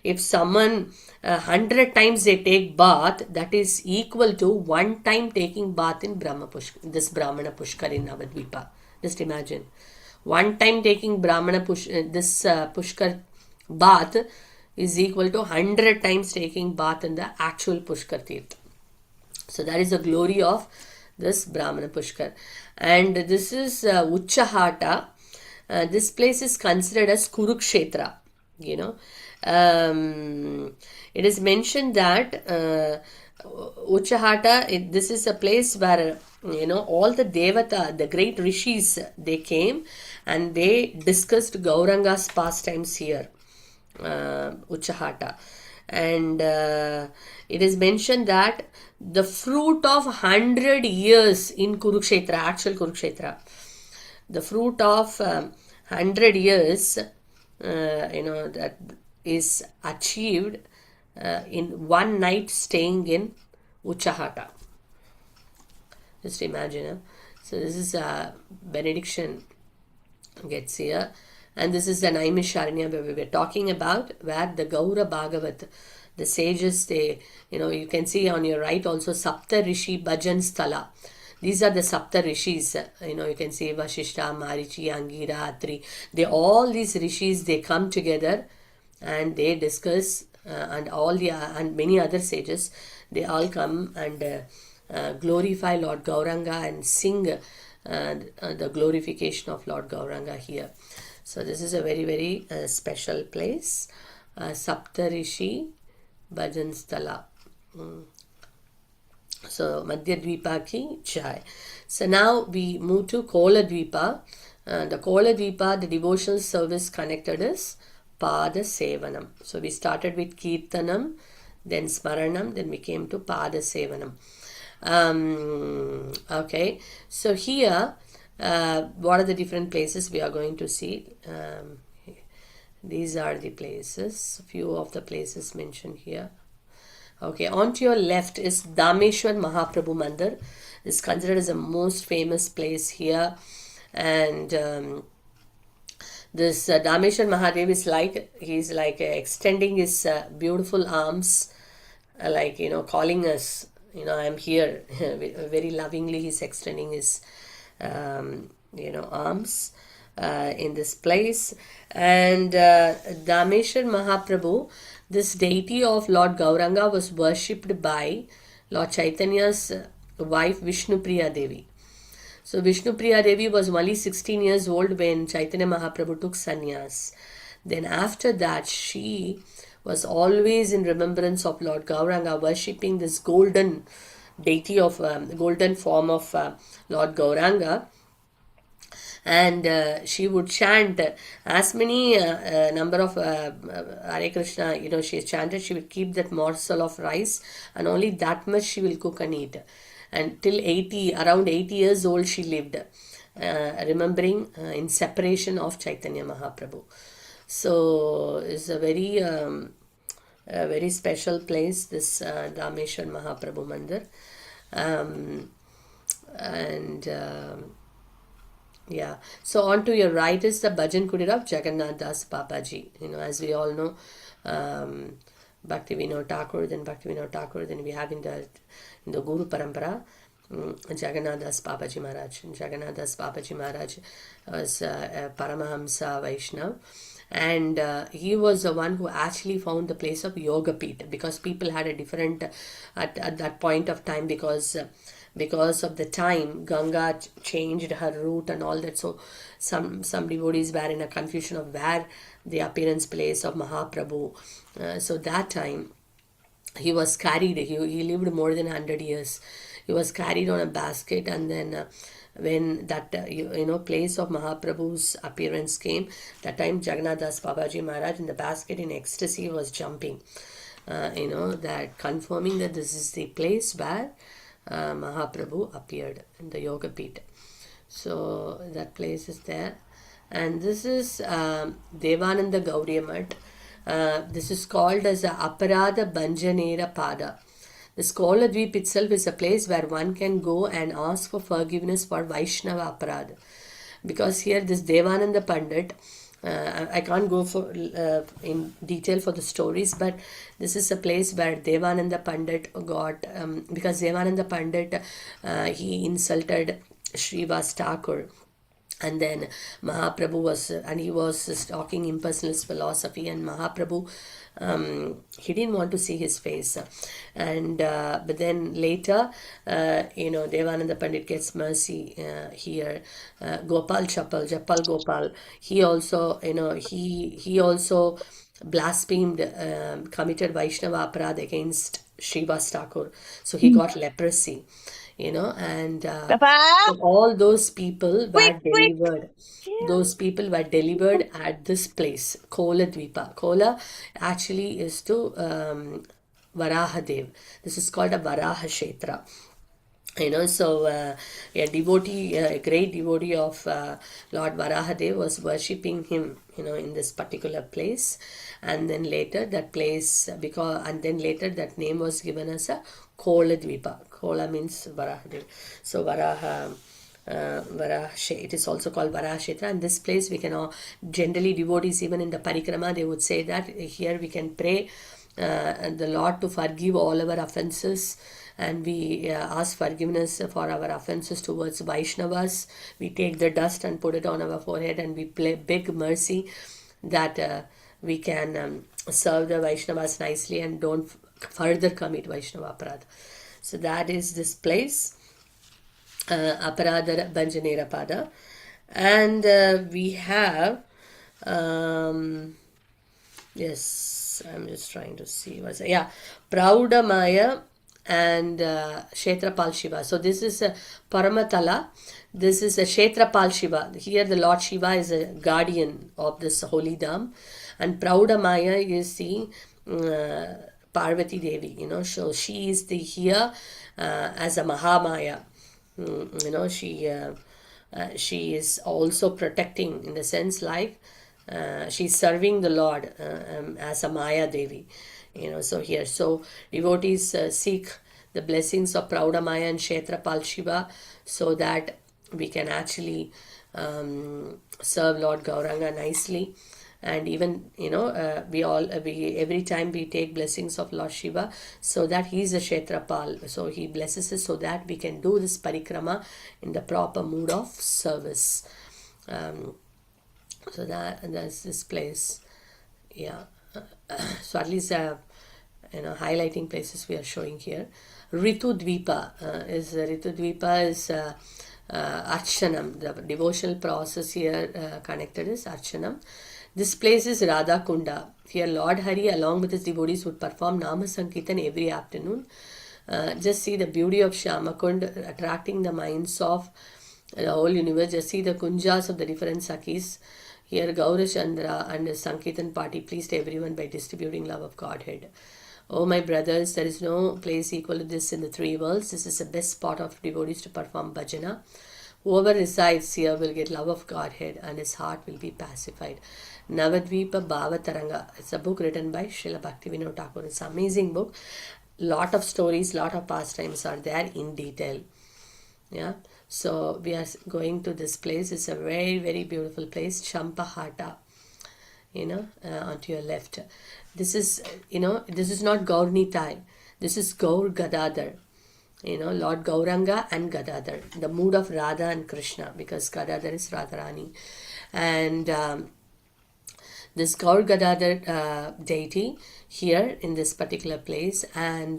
if someone 100 times they take bath, that is equal to one time taking bath in this Brahmana Pushkar in Navadvipa. Just imagine. One time taking Pushkar bath is equal to 100 times taking bath in the actual Pushkar Tirtha. So that is the glory of this Brahmana Pushkar. And this is Uchchahata. This place is considered as Kurukshetra. It is mentioned that Uchahata, this is a place where all the Devata, the great rishis, they came and they discussed Gauranga's pastimes here, Uchahata. And it is mentioned that the fruit of 100 years in Kurukshetra, actual Kurukshetra, the fruit of 100 years, that is achieved in one night staying in Uchahata. Just imagine. So this is a benediction gets here. And this is the Naimisharanya where we were talking about, where the Gaura Bhagavat, the sages, they, you can see on your right also Sapta Rishi Bhajan Sthala. These are the Sapta Rishis. You can see Vashishta, Marichi, Angira, Atri. All these rishis, they come together and they discuss, and many other sages, they all come and glorify Lord Gauranga and sing the glorification of Lord Gauranga here. So this is a very, very special place. Saptarishi Bhajan Sthala. So Madhyadvipa ki Jai. So now we move to Koladvipa. The Koladvipa, the devotional service connected is Pada Sevanam. So we started with Kirtanam, then Smaranam, then we came to Pada Sevanam. Okay, so here what are the different places we are going to see? These are the places, few of the places mentioned here. Okay, on to your left is Dameshwar Mahaprabhu Mandir. It's considered as the most famous place here. And this Dameshwar Mahadev is he's extending his beautiful arms, calling us, I'm here. Very lovingly he's extending his arms in this place. And Dameshwar Mahaprabhu, this deity of Lord Gauranga, was worshipped by Lord Chaitanya's wife Vishnupriya Devi. So Vishnupriya Devi was only 16 years old when Chaitanya Mahaprabhu took sannyas. Then after that, she was always in remembrance of Lord Gauranga, worshipping this golden deity of golden form of Lord Gauranga. And she would chant as many number of Hare Krishna, she chanted, she would keep that morsel of rice and only that much she will cook and eat. And till around 80 years old she lived, remembering in separation of Chaitanya Mahaprabhu. So it's a very special place, this Dameshwar Mahaprabhu Mandir. Yeah, so on to your right is the Bhajan Kutir of Jagannath Das Babaji. As we all know, Bhakti Vinod Thakur, then we have in the Guru Parampara, Jagannath Das Babaji Maharaj. Jagannath Das Babaji Maharaj was a Paramahamsa Vaishnav, and he was the one who actually found the place of Yoga Pit, because people had a different at that point of time, because of the time Ganga changed her route and all that. So some devotees were in a confusion of where the appearance place of Mahaprabhu. So that time he was carried, he lived more than 100 years. He was carried on a basket, and then when that place of Mahaprabhu's appearance came, that time Jagannath Das Babaji Maharaj in the basket in ecstasy was jumping, that confirming that this is the place where Mahaprabhu appeared in the Yoga Pit. So that place is there. And this is Devananda Gaudiya Math. This is called as a Aparada Banjanera Pada. The Koladvip itself is a place where one can go and ask for forgiveness for Vaishnava Aparada. Because here this Devananda Pandit, I can't go for in detail for the stories, but this is a place where Devananda Pandit got, because Devananda Pandit, he insulted Srivas Thakur. And then Mahaprabhu was talking impersonalist philosophy, and Mahaprabhu, he didn't want to see his face. And but then later, Devananda Pandit gets mercy here. Gopal Japal Gopal, he also, he also blasphemed, committed Vaishnava aparad against Srivas Thakur. So he got leprosy, and Papa, so all those people quick, were quick. delivered. Yeah. Those people were delivered at this place, Kola Dvipa. Kola actually is to Varahadev. This is called a Varaha Kshetra. So a devotee, a great devotee of Lord Varahadev was worshipping him, in this particular place, and then later that place, and then later that name was given as a Kola Dvipa. Kola means Varahadev. So it is also called Varaha and this place we can all, generally devotees even in the Parikrama, they would say that here we can pray the Lord to forgive all our offenses, and we ask forgiveness for our offenses towards Vaishnavas. We take the dust and put it on our forehead, and we play big mercy that we can serve the Vaishnavas nicely and don't further commit Vaishnava aparad. So that is this place, Aparadara Banjanera Pada. And we have, yes, I'm just trying to see. Praudamaya and Kshetrapal Shiva. So this is a Paramatala. This is a Kshetrapal Shiva. Here the Lord Shiva is a guardian of this holy dam. And Praudamaya is the Parvati Devi, so she is the here as a Mahamaya. She is also protecting in the sense like she's serving the Lord as a Maya Devi. So here, so devotees seek the blessings of Prauda Maya and Kshetrapal Shiva so that we can actually serve Lord Gauranga nicely. And even we every time we take blessings of Lord Shiva, so that he is a Kshetrapal, so he blesses us so that we can do this parikrama in the proper mood of service. So that's this place. Yeah. So at least highlighting places we are showing here. Ritu Dvipa is Archanam. The devotional process here connected is Archanam. This place is Radha Kunda. Here Lord Hari along with his devotees would perform Nama Sankirtan every afternoon. Just see the beauty of Shyamakund attracting the minds of the whole universe. Just see the kunjas of the different Sakis. Here Gaurachandra and his Sankirtan party pleased everyone by distributing love of Godhead. Oh my brothers, there is no place equal to this in the three worlds. This is the best spot of devotees to perform bhajana. Whoever resides here will get love of Godhead and his heart will be pacified. Navadvipa Bhavataranga. It's a book written by Srila Bhaktivinoda Thakur. It's an amazing book. Lot of stories, lot of pastimes are there in detail. Yeah. So we are going to this place. It's a very, very beautiful place. Champahata. Onto your left. This is, this is not Gaurnitai. This is Gaur Gadadhar. Lord Gauranga and Gadadhar. The mood of Radha and Krishna, because Gadadhar is Radharani. And this Gaur Gadadhar deity here in this particular place. And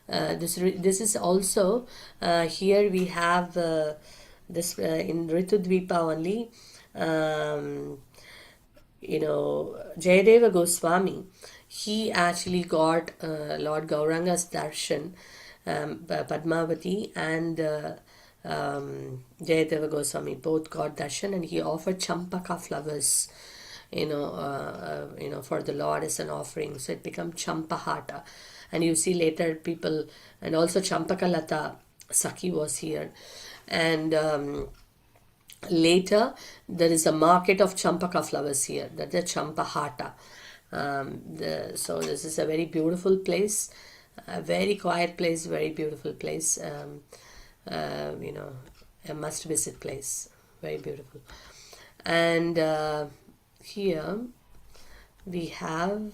this is also, here we have this in Ritudvipa only. Jayadeva Goswami, he actually got Lord Gauranga's darshan, Padmavati and Jayadeva Goswami both got darshan, and he offered champaka flowers, for the Lord as an offering. So it became Champahata. And you see later people, and also Champakalata Saki was here. And later, there is a market of champaka flowers here. That's the Champahata. So this is a very beautiful place, a very quiet place, very beautiful place. A must-visit place. Very beautiful. And here we have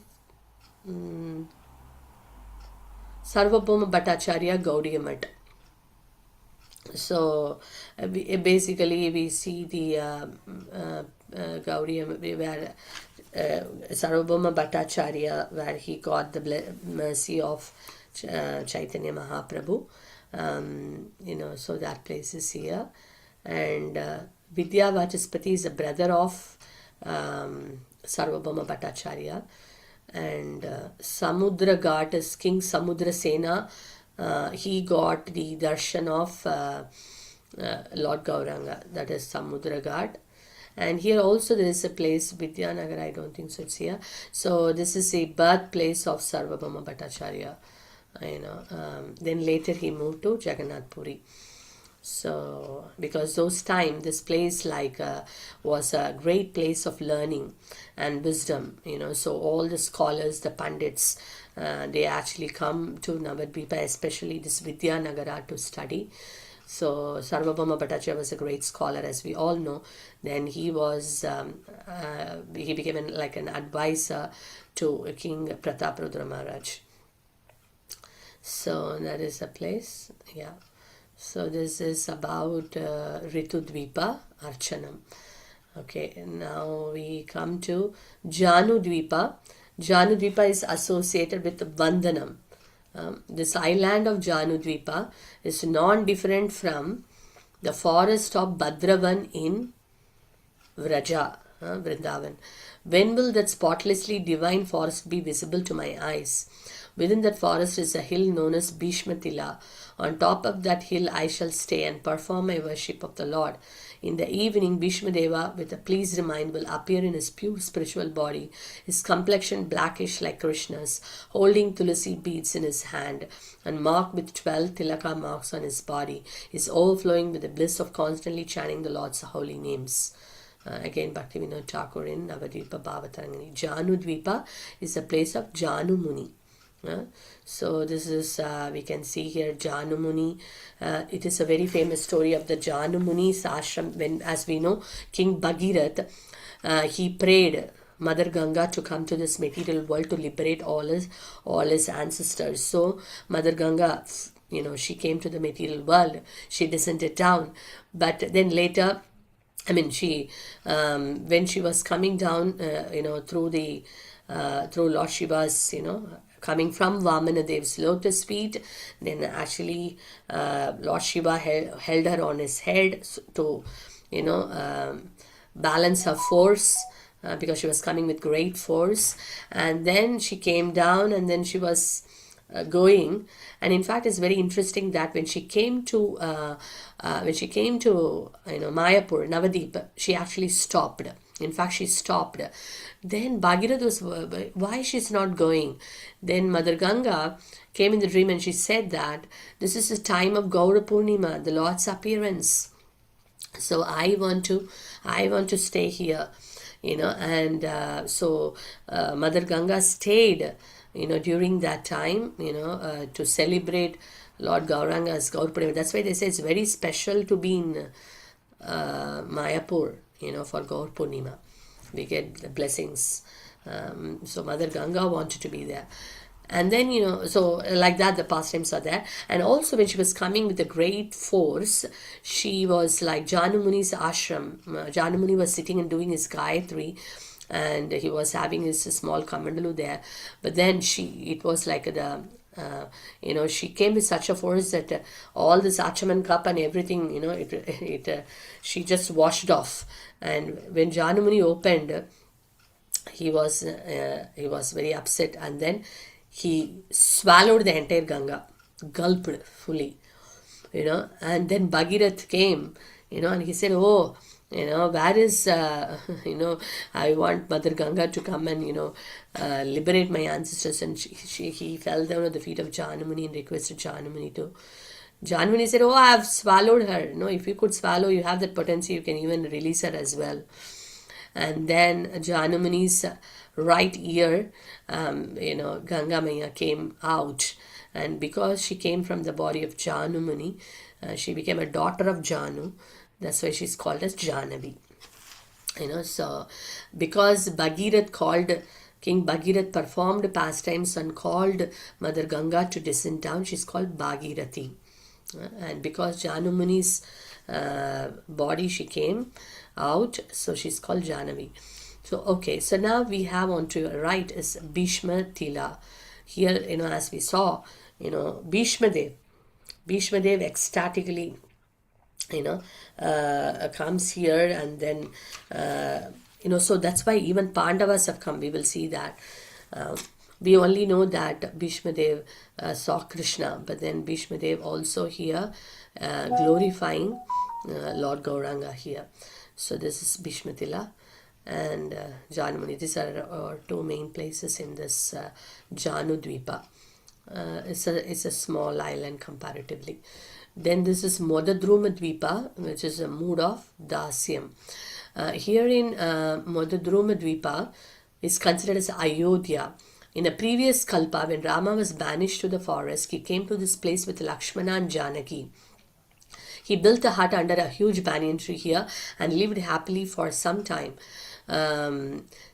Sarvabhauma Bhattacharya Gaudiya Math. So basically we see the Gaudiya, where Sarvabhauma Bhattacharya, where he got the mercy of Chaitanya Mahaprabhu. So that place is here. And Vidya Vachaspati is the brother of Sarvabhauma Bhattacharya. And Samudra Ghat is King Samudra Sena. He got the darshan of Lord Gauranga, that is Samudra Ghat. And here also there is a place, Vidyanagar, I don't think so, it's here. So this is a birthplace of Sarvabhauma Bhattacharya. Then later he moved to Jagannath Puri. So because those time this place was a great place of learning and wisdom, so all the scholars, the pandits, they actually come to Navadvipa, especially this Vidyanagara, to study. So Sarvabhauma Bhattacharya was a great scholar, as we all know. Then he was he became like an advisor to King Prataparudra Maharaj. So that is a place, yeah. So this is about Ritudvipa Archanam. Okay, now we come to Janudvipa. Janudvipa is associated with Vandanam. This island of Janudvipa is non-different from the forest of Bhadravan in Vraja, Vrindavan. When will that spotlessly divine forest be visible to my eyes? Within that forest is a hill known as Bhishmatila. On top of that hill I shall stay and perform my worship of the Lord. In the evening, Bhishmadeva, with a pleased mind, will appear in his pure spiritual body, his complexion blackish like Krishna's, holding tulasi beads in his hand, and marked with 12 tilaka marks on his body, is overflowing with the bliss of constantly chanting the Lord's holy names. Again, Bhaktivinoda Thakur in Navadvipa Bhavatarangani. Janudvipa is the place of Janu Muni. So this is, we can see here Janu Muni. It is a very famous story of the Janu Muni's ashram. When, as we know, King Bhagirath, he prayed Mother Ganga to come to this material world to liberate all his ancestors. So Mother Ganga, she came to the material world. She descended down, but then later, she when she was coming down, through Lord Shiva's, coming from Vamanadev's lotus feet, then actually Lord Shiva held her on his head to, balance her force, because she was coming with great force. And then she came down, and then she was going. And in fact, it's very interesting that when she came to Mayapur, Navadvipa, she actually stopped. In fact, she stopped. Then Bhagirath was, why she's not going? Then Mother Ganga came in the dream and she said that this is the time of Gaura Purnima, the Lord's appearance. So I want to stay here, and so Mother Ganga stayed, during that time, to celebrate Lord Gauranga's Gaura Purnima. That's why they say it's very special to be in Mayapur, for Gaur Purnima. We get the blessings. So Mother Ganga wanted to be there. And then, so like that, the pastimes are there. And also when she was coming with a great force, she was like Janu Muni's ashram. Janu Muni was sitting and doing his Gayatri, and he was having his small kamandalu there. But then it was like she came with such a force that all this Achaman cup and everything, she just washed off. And when Janu Muni opened, he was very upset, and then he swallowed the entire Ganga, gulped fully, and then Bhagirath came, and he said, oh, where is, I want Mother Ganga to come and, liberate my ancestors. And he fell down at the feet of Janu Muni and requested Janu Muni to. Janu Muni said, oh, I have swallowed her. If you could swallow, you have that potency, you can even release her as well. And then Janu Muni's right ear, Ganga Maya came out. And because she came from the body of Janu Muni, she became a daughter of Janu. That's why she's called as Janavi. So because King Bhagirath performed pastimes and called Mother Ganga to descend down, she's called Bhagirathi. And because Janu Muni's body, she came out, so she's called Janavi. So, okay, so now we have on to your right is Bhishma Tila. Here, as we saw, Bhishmadev ecstatically, comes here, and then So that's why even Pandavas have come. We will see that. Uh, we only know that Bhishma Dev saw Krishna, but then Bhishma Dev also here glorifying Lord Gauranga here. So this is Bhishmatila and Janmuni. These are our two main places in this Janudvipa. It's a small island comparatively. Then this is Modadruma Dvipa, which is a mood of Dasyam. Here in Modadruma Dvipa is considered as Ayodhya. In a previous Kalpa, when Rama was banished to the forest, he came to this place with Lakshmana and Janaki. He built a hut under a huge banyan tree here and lived happily for some time.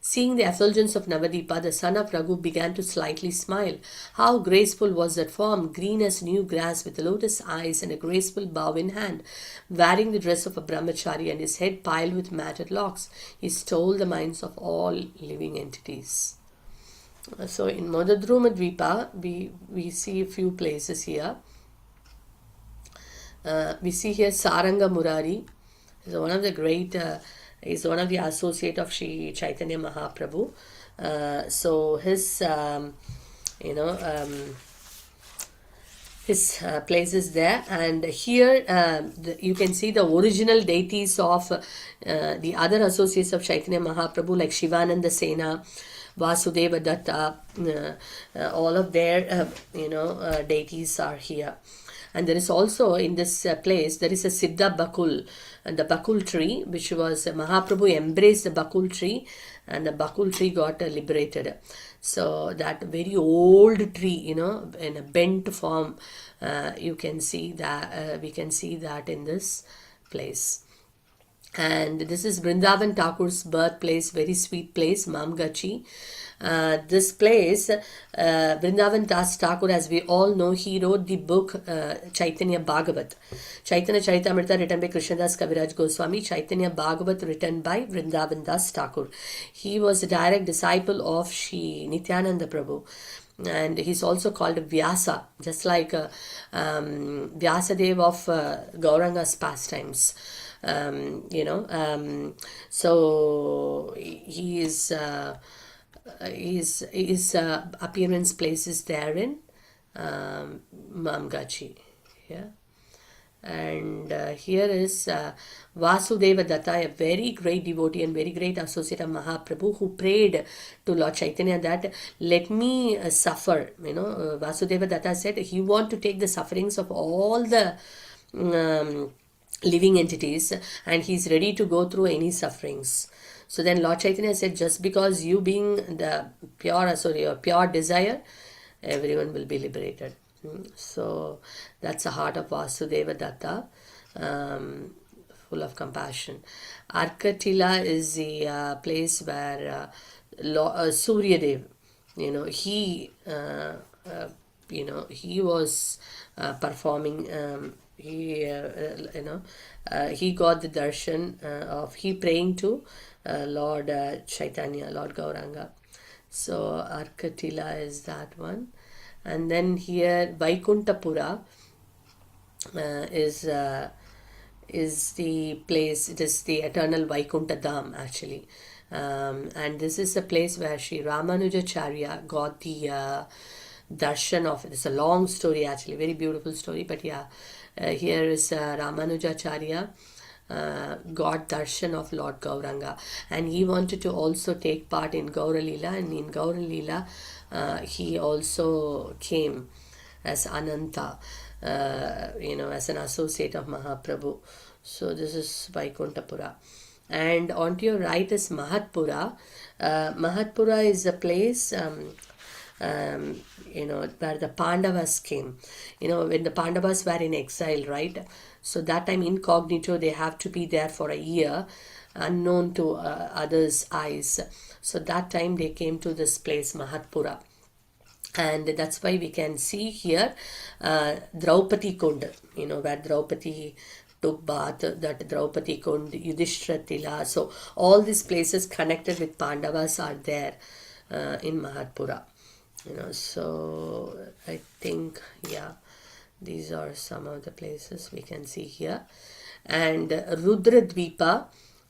Seeing the effulgence of Navadvipa, the son of Raghu began to slightly smile. How graceful was that form, green as new grass, with lotus eyes and a graceful bow in hand, wearing the dress of a brahmachari and his head piled with matted locks. He stole the minds of all living entities. So in Modadruma Dvipa, we see a few places here. We see here Saranga Murari is one of the great, is one of the associate of Sri Chaitanya Mahaprabhu. So his, his place is there, and here you can see the original deities of the other associates of Chaitanya Mahaprabhu, like Shivananda Sena, Vasudeva Datta, all of their deities are here. And there is also in this place, there is a Siddha Bakul, and the Bakul tree, which was Mahaprabhu embraced the Bakul tree, and the Bakul tree got liberated. So that very old tree, in a bent form, you can see that, we can see that in this place. And this is Vrindavan Thakur's birthplace, very sweet place, Mamgachi. This place, Vrindavan Das Thakur, as we all know, he wrote the book Chaitanya Bhagavat. Chaitanya Charitamrita written by Krishnadas Kaviraj Goswami, Chaitanya Bhagavat written by Vrindavan Das Thakur. He was a direct disciple of Shri Nityananda Prabhu. And he's also called Vyasa, just like Vyasadeva of Gauranga's pastimes. So his appearance place is there in Mamgachi. Yeah. And here is Vasudeva Datta, a very great devotee and very great associate of Mahaprabhu, who prayed to Lord Chaitanya that let me suffer. Vasudeva Datta said he want to take the sufferings of all the living entities, and he's ready to go through any sufferings. So then Lord Chaitanya said, just because you being the pure desire, everyone will be liberated. So that's the heart of Vasudeva Datta, full of compassion. Arkatila is the place where Surya Dev, he was performing. He got the darshan of he praying to Lord Chaitanya, Lord Gauranga. So Arkatila is that one. And then here Vaikuntapura is the place. It is the eternal Vaikuntha Dham actually, and this is the place where Sri Ramanujacharya got the darshan of it. It's a long story actually, very beautiful story. But yeah, here is Ramanujacharya got darshan of Lord Gauranga, and he wanted to also take part in Gaura Leela, and in Gaura Leela he also came as Ananta, as an associate of Mahaprabhu. So this is Vaikuntapura. And on to your right is Mahatpura. Mahatpura is a place where the Pandavas came. When the Pandavas were in exile, right? So that time incognito, they have to be there for a year, unknown to others' eyes. So that time they came to this place, Mahatpura. And that's why we can see here Draupadi Kund, where Draupadi took bath, that Draupadi Kund, Yudhishthira Tila. So all these places connected with Pandavas are there in Mahatpura. So I think, yeah, these are some of the places we can see here. And Rudradvipa,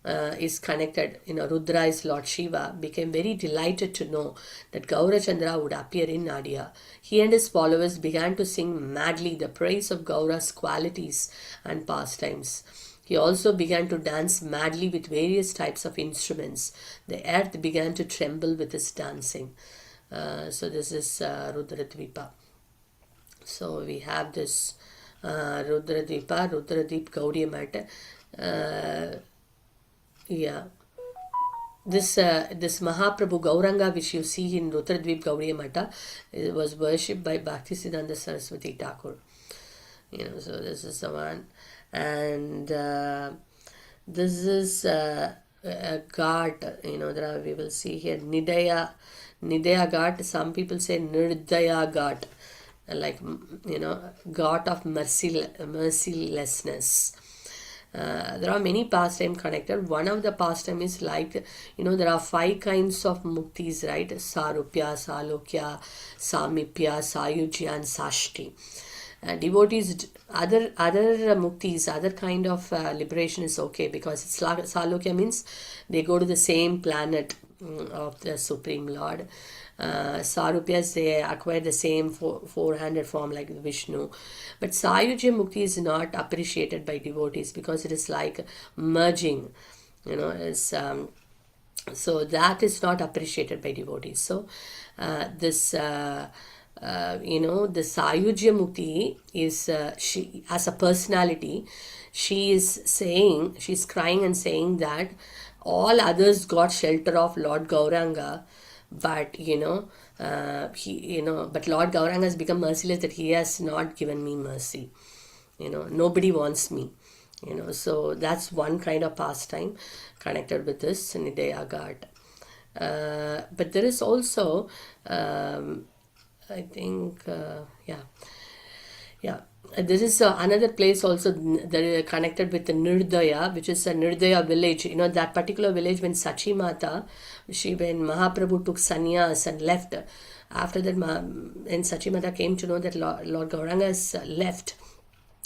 is connected, Rudra is Lord Shiva, became very delighted to know that Gaurachandra would appear in Nadia. He and his followers began to sing madly the praise of Gaura's qualities and pastimes. He also began to dance madly with various types of instruments. The earth began to tremble with his dancing. So this is Rudradvipa. So we have this Rudradvipa, Rudradvip Gaudiya Mata. Yeah. This Mahaprabhu Gauranga, which you see in Rudradvip Gaudiya Mata, was worshipped by Bhaktisiddhanta Saraswati Thakur. So this is the one. And this is a ghat, there we will see here Nidaya ghat. Some people say Nirdaya ghat, like, ghat of mercilessness. There are many pastimes connected. One of the pastime is like, there are 5 kinds of muktis, right? Sarupya, Salokya, Samipya, Sayujya and Sashti. Devotees, other muktis, other kind of liberation is okay, because it's Salokya means they go to the same planet of the Supreme Lord. Sarupyas, they acquire the same four-handed form like Vishnu. But Sayujya Mukti is not appreciated by devotees because it is like merging, so that is not appreciated by devotees. So the Sayujya Mukti is, she as a personality, she's crying and saying that all others got shelter of Lord Gauranga, but but Lord Gauranga has become merciless, that he has not given me mercy. Nobody wants me. So that's one kind of pastime connected with this Nidaya Ghat. But there is also, I think, this is another place also that is connected with the Nirdaya, which is a Nirdaya village. That particular village, when Sachi Mata, when Mahaprabhu took sannyas and left, after that, when Sachi Mata came to know that Lord Gauranga has left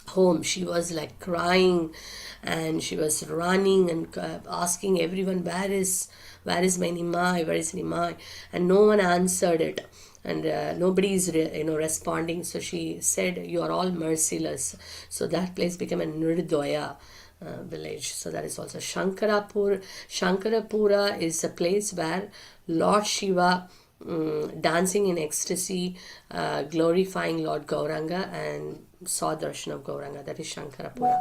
home, she was like crying and she was running and asking everyone, where is my Nimai, where is Nimai? And no one answered it. And nobody is responding. So she said, you are all merciless. So that place became a Nirdaya village. So that is also Shankarapura. Shankarapura is a place where Lord Shiva dancing in ecstasy, glorifying Lord Gauranga, and saw darshan of Gauranga. That is Shankarapura.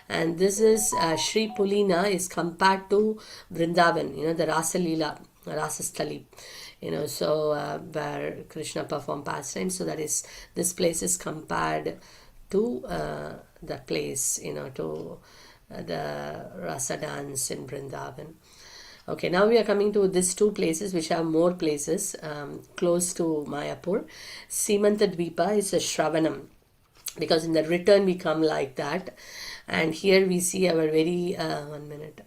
And this is Sri Pulina is compared to Vrindavan, the Rasa Leela, Rasasthali. Where Krishna performed pastimes. So that is, this place is compared to the place, to the Rasa dance in Vrindavan. Okay, now we are coming to these 2 places which have more places close to Mayapur. Simantadvipa is a Shravanam, because in the return we come like that. And here we see our very, 1 minute,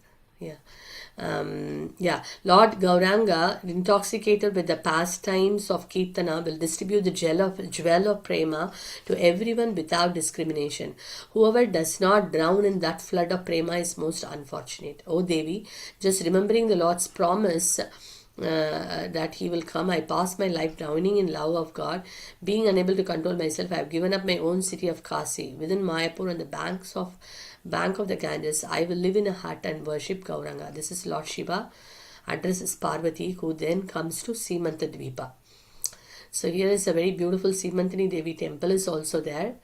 Lord Gauranga, intoxicated with the pastimes of Kirtana, will distribute the jewel of Prema to everyone without discrimination. Whoever does not drown in that flood of Prema is most unfortunate. O Devi, just remembering the Lord's promise that he will come, I pass my life drowning in love of God. Being unable to control myself, I have given up my own city of Kasi. Within Mayapur, on the bank of the Ganges, I will live in a hut and worship Gauranga. This is Lord Shiva addresses Parvati, who then comes to Simantadvipa. So here is a very beautiful Simantini Devi temple is also there.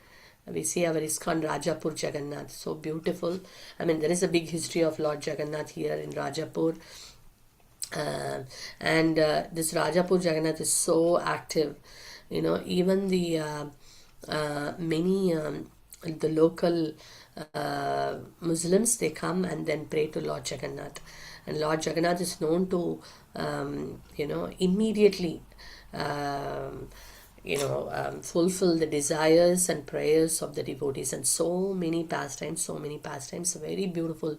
We see our ISKCON Rajapur Jagannath, so beautiful. There is a big history of Lord Jagannath here in Rajapur. And this Rajapur Jagannath is so active. Even the many the local Muslims, they come and then pray to Lord Jagannath. And Lord Jagannath is known to immediately fulfill the desires and prayers of the devotees. And so many pastimes, very beautiful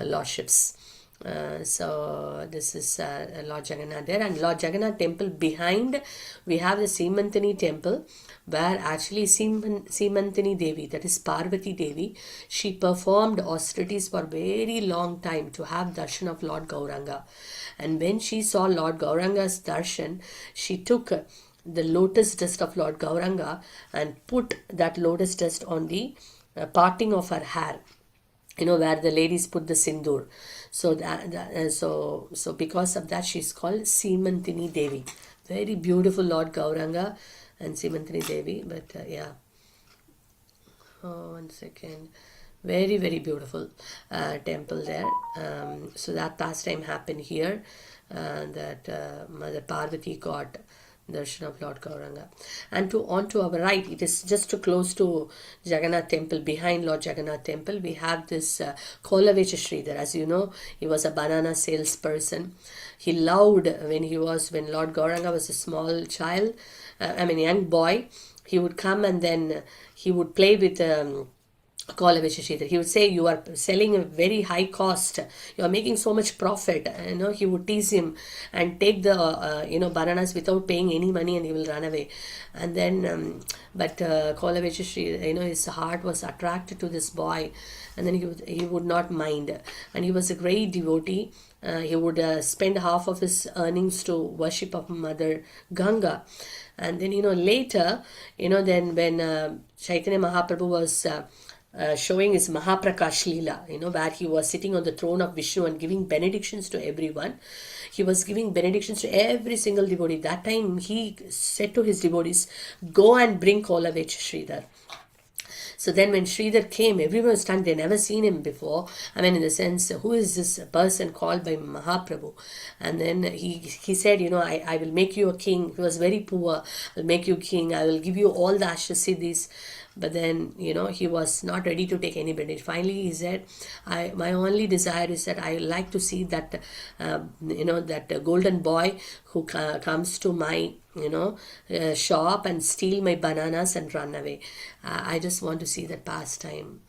lordships. So this is Lord Jagannath there, and Lord Jagannath temple behind we have the Simantini temple, where actually Simantini Devi, that is Parvati Devi, she performed austerities for very long time to have darshan of Lord Gauranga. And when she saw Lord Gauranga's darshan, she took the lotus dust of Lord Gauranga and put that lotus dust on the parting of her hair, where the ladies put the sindoor. So so because of that, she's called Simantini Devi. Very beautiful Lord Gauranga and Simantini Devi. But yeah, oh, 1 second. Very, very beautiful temple there. So that pastime happened here, that Mother Parvati got darshan of Lord Gauranga. And on to our right, it is just too close to Jagannath temple. Behind Lord Jagannath temple, we have this Kolavecha Sridhar. As you know, he was a banana salesperson. He loved when Lord Gauranga was a small child, young boy. He would come and then he would play with Kolavecha Sridhar. He would say, "You are selling a very high cost. You are making so much profit." He would tease him and take the bananas without paying any money, and he will run away. And then, but Kolavecha Sridhar, his heart was attracted to this boy, and then he would not mind. And he was a great devotee. He would spend half of his earnings to worship of Mother Ganga. And then later, then when Chaitanya Mahaprabhu was showing his Mahaprakash Leela, where he was sitting on the throne of Vishnu and giving benedictions to everyone. He was giving benedictions to every single devotee. That time he said to his devotees, "Go and bring Kolavecha Sridhar." So then when Sridhar came, everyone was stunned. They never seen him before. In the sense, who is this person called by Mahaprabhu? And then he said, I will make you a king. He was very poor. I'll make you king. I will give you all the Ashasiddhis. But then, he was not ready to take any benediction. Finally, he said, my only desire is that I like to see that, that golden boy who comes to my, shop and steal my bananas and run away. I just want to see that pastime,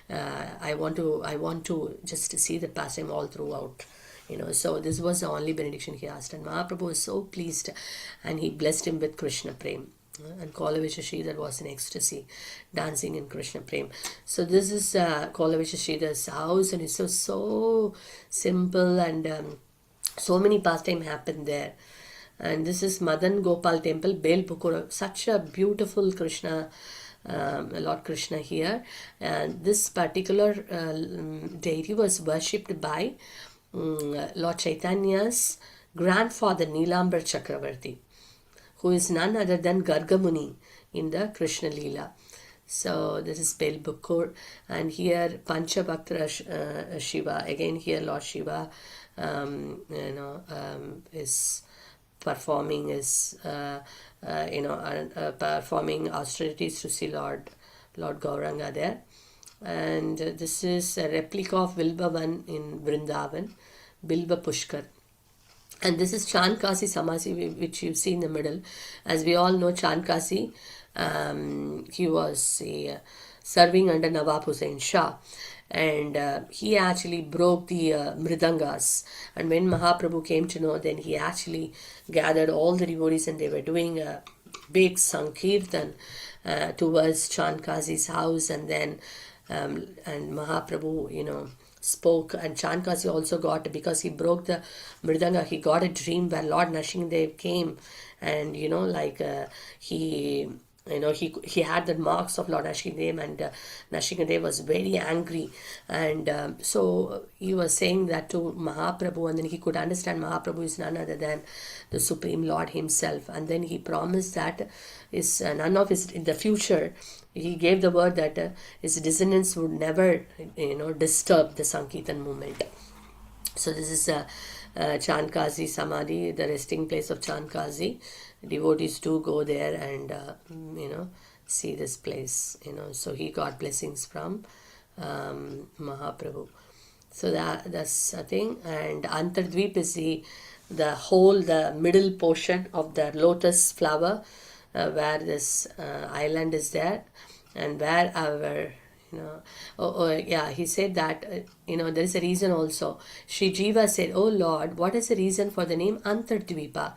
I want to just see the pastime all throughout. So this was the only benediction he asked. And Mahaprabhu was so pleased, and he blessed him with Krishna Prem. And Kolavecha Sridhar was in ecstasy, dancing in Krishna Prem. So this is Kolavecha Sridhar's house, and it's so simple, and so many pastime happened there. And this is Madan Gopal Temple, Belpukura. Such a beautiful Krishna, Lord Krishna here. And this particular deity was worshipped by Lord Chaitanya's grandfather, Nilambar Chakravarti, who is none other than Gargamuni in the Krishna Leela. So this is Belbukur, and here Panchabhakta Shiva. Again here Lord Shiva, is performing performing austerities to see Lord Gauranga there. And this is a replica of Bilbavan in Vrindavan, Bilba Pushkar. And this is Chankasi Samasi, which you see in the middle. As we all know, Chankasi, he was serving under Nawab Hussain Shah. And he actually broke the mridangas. And when Mahaprabhu came to know, then he actually gathered all the devotees, and they were doing a big Sankirtan towards Chankasi's house. And then and Mahaprabhu, spoke, and Chankasi also got, because he broke the mridanga, he got a dream where Lord Nrsimhadev came, and he had the marks of Lord Nrsimhadev, and Nrsimhadev was very angry, and so he was saying that to Mahaprabhu, and then he could understand Mahaprabhu is none other than the Supreme Lord himself. And then he promised that none of his, in the future, he gave the word that his descendants would never disturb the Sankirtan movement. So this is Chankasi Samadhi, the resting place of Chankasi. Devotees do go there and see this place. So he got blessings from Mahaprabhu. So that's a thing. And Antardvip is the middle portion of the lotus flower, where this island is there, and where our Yeah, he said that, there is a reason also. Sri Jiva said, "Oh Lord, what is the reason for the name Antardvipa?"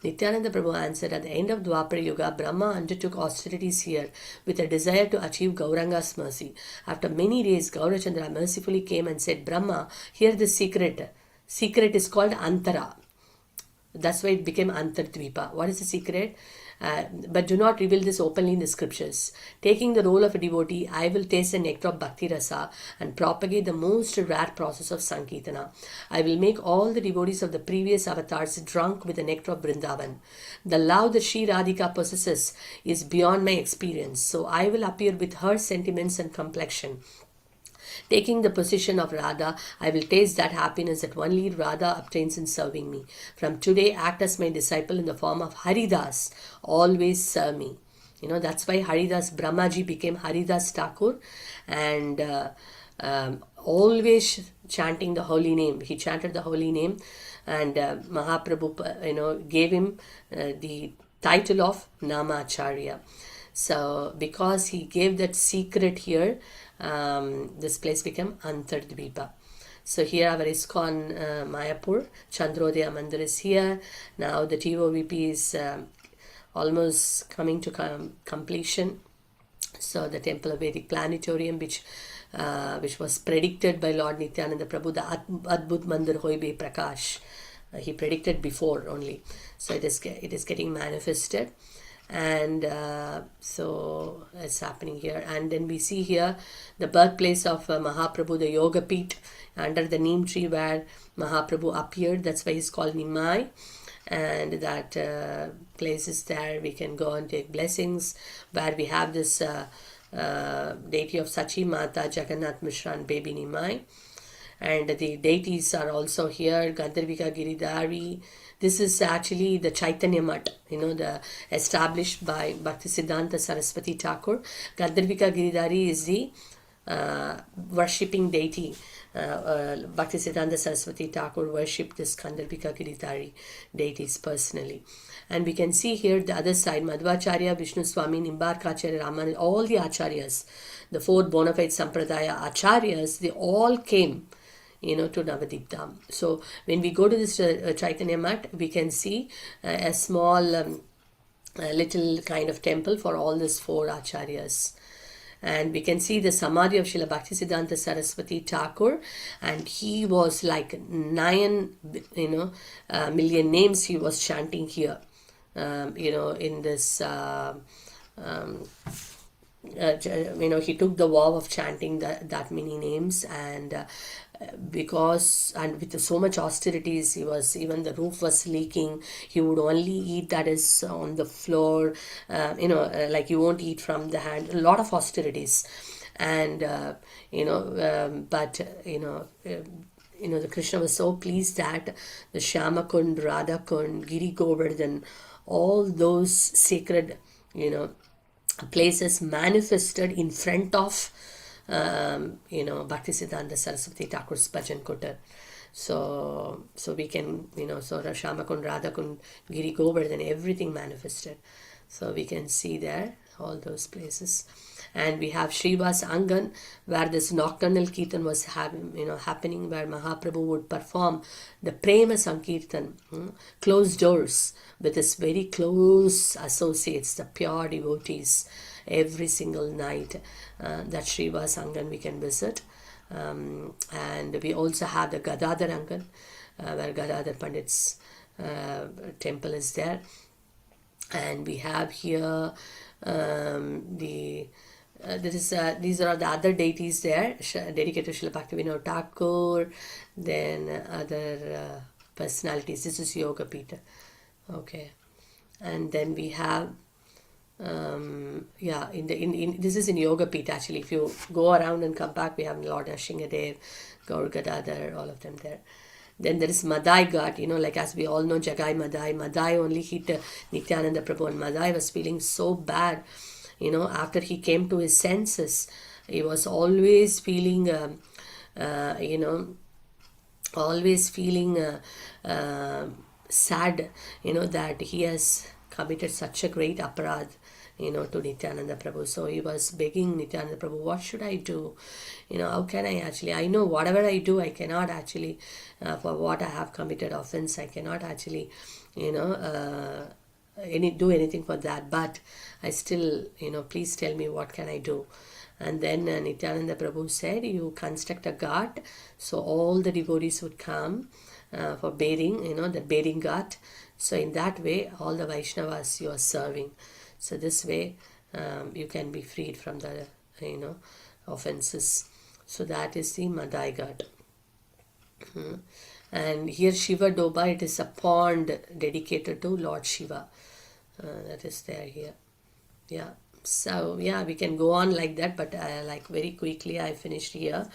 Nityananda Prabhu answered, "At the end of Dwapara Yuga, Brahma undertook austerities here with a desire to achieve Gauranga's mercy. After many days, Gaurachandra mercifully came and said, Brahma, hear the secret. Secret is called Antara. That's why it became Antardvipa. What is the secret? But do not reveal this openly in the scriptures. Taking the role of a devotee, I will taste the nectar of Bhakti Rasa and propagate the most rare process of Sankirtana. I will make all the devotees of the previous avatars drunk with the nectar of Vrindavan. The love that Sri Radhika possesses is beyond my experience, so I will appear with her sentiments and complexion. Taking the position of Radha, I will taste that happiness that only Radha obtains in serving me. From today, act as my disciple in the form of Haridas. Always serve me." That's why Haridas Brahmaji became Haridas Thakur, and always chanting the holy name. He chanted the holy name, and Mahaprabhu, gave him the title of Namacharya. So because he gave that secret here, this place became Antardvipa. So here our ISKCON Mayapur, Chandrodaya Mandir is here. Now the TOVP is almost coming to completion. So the Temple of Vedic Planetarium, which was predicted by Lord Nityananda Prabhu, the Adbhut Mandir Hoibe Prakash, he predicted before only. So it is getting manifested. And so it's happening here. And then we see here the birthplace of Mahaprabhu, the Yoga Peeth, under the neem tree where Mahaprabhu appeared. That's why he's called Nimai. And that place is there. We can go and take blessings, where we have this deity of Sachi Mata, Jagannath Mishra and baby Nimai. And the deities are also here, Gandharvika Giridhari. This is actually the Chaitanya Mat, the established by Bhaktisiddhanta Saraswati Thakur. Gandharvika Giridhari is the worshipping deity. Bhaktisiddhanta Saraswati Thakur worshipped this Gandharvika Giridhari deities personally. And we can see here the other side, Madhvacharya, Vishnu Swami, Nimbarkacharya, Raman, all the acharyas, the four bona fide Sampradaya acharyas, they all came to Navadvipa Dham. So when we go to this Chaitanya Mat, we can see a small little kind of temple for all these four acharyas. And we can see the Samadhi of Srila Bhaktisiddhanta Saraswati Thakur, and he was like 9 million names he was chanting here, in this he took the vow of chanting that many names, and with so much austerities, even the roof was leaking. He would only eat that is on the floor, like you won't eat from the hand. A lot of austerities, and but the Krishna was so pleased that the Shyamakund, Radhakund, Giri Govardhan, all those sacred places manifested in front of Bhaktisiddhanta Saraswati Thakur's Bhajan Kutter. So we can, so Shamakund, Radhakund, Giri Govardhan, everything manifested. So we can see there all those places. And we have Srivas Angan, where this nocturnal Kirtan was happening, where Mahaprabhu would perform the Prema Sankirtan, closed doors, with his very close associates, the pure devotees, every single night. That Srivas Angan we can visit. And we also have the Gadadhar Angan, where Gadadhar Pandit's temple is there. And we have here these are the other deities there, dedicated to Srila Bhaktivinoda Thakur, then other personalities. This is Yoga Peeth. Okay. And then we have this is in Yoga Peeth actually. If you go around and come back, we have Lord Nrsingadev, Gaur Gadadhar, all of them there. Then there is Madai Ghat, like as we all know, Jagai Madai. Madai only hit Nityananda Prabhu, and Madai was feeling so bad. After he came to his senses, he was always feeling, sad, that he has committed such a great aparadh, to Nityananda Prabhu. So he was begging Nityananda Prabhu, what should I do? How can I actually, I know whatever I do, I cannot actually, for what I have committed offense, I cannot actually, you know, do anything for that. But I still, please tell me what can I do. And then Nityananda Prabhu said, you construct a ghat, so all the devotees would come for bathing, the bathing ghat. So in that way, all the Vaishnavas you are serving. So this way, you can be freed from the, offenses. So that is the Madai ghat. And here Shiva Doba, it is a pond dedicated to Lord Shiva. That is there here. Yeah. So yeah, we can go on like that, but like very quickly I finished here.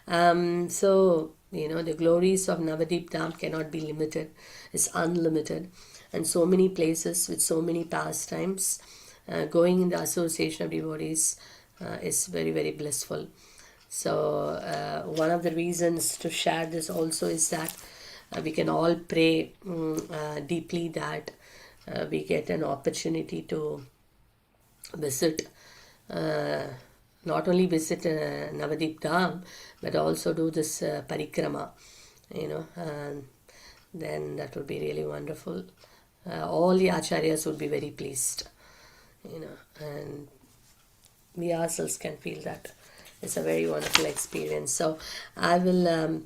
So the glories of Navadip Dham cannot be limited. It's unlimited, and so many places with so many pastimes. Going in the association of devotees is very, very blissful. So one of the reasons to share this also is that we can all pray deeply that we get an opportunity to visit, uh, not only visit Navadip Dham, but also do this Parikrama, and then that would be really wonderful. All the acharyas would be very pleased, and we ourselves can feel that. It's a very wonderful experience. So I will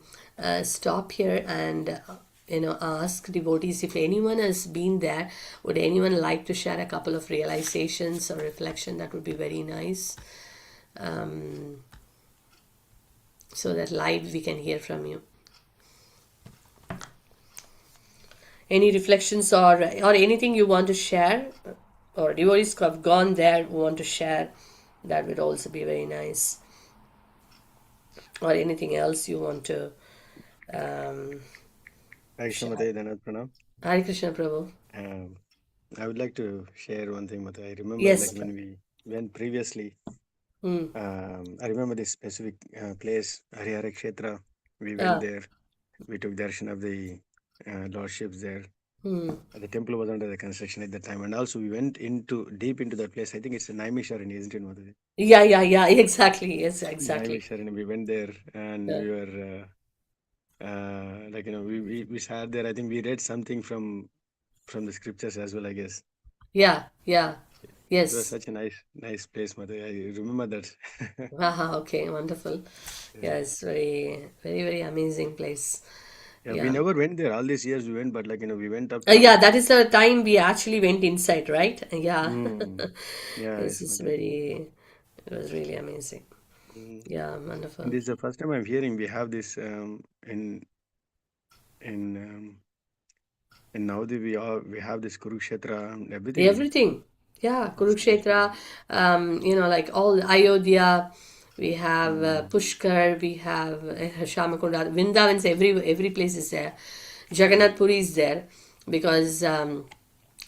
stop here and ask devotees if anyone has been there. Would anyone like to share a couple of realizations or reflection? That would be very nice. So that live we can hear from you. Any reflections or anything you want to share, or devotees who have gone there who want to share, that would also be very nice. Or anything else you want to Krishna Mate, Dhanat Pranam. Hare Krishna Prabhu. I would like to share one thing, Mate. I remember Yes. like when we went previously, Hmm. I remember this specific place, Harihara Kshetra. We went Ah. there. We took darshan of the lordships there. Hmm. The temple was under the construction at that time. And also we went deep into that place. I think it's a Naimisharan, isn't it, Mate? Yeah, yeah, yeah. Exactly. Yes, exactly. Naimisharan. We went there and Yeah. we were like, we sat there. I think we read something from the scriptures as well, I guess. Yeah. Yeah. It was Yes. such a nice place, Mother. I remember that. Haha. Okay. Wonderful. Yeah. Yeah. It's very, very, very amazing place. Yeah, we Yeah. never went there. All these years we went, but like, we went up to. Yeah. That is the time we actually went inside, right? Yeah. Mm, yeah, This yes, is Mother. very. It was really amazing. Mm. Yeah. And Wonderful. this is the first time I'm hearing we have this in Navadvipa we have this Kurukshetra and everything. Everything. Yeah, It's nice, Kurukshetra, like all Ayodhya, we have mm, Pushkar, we have Shamakunda, Vrindavans, every place is there. Jagannath Puri is there because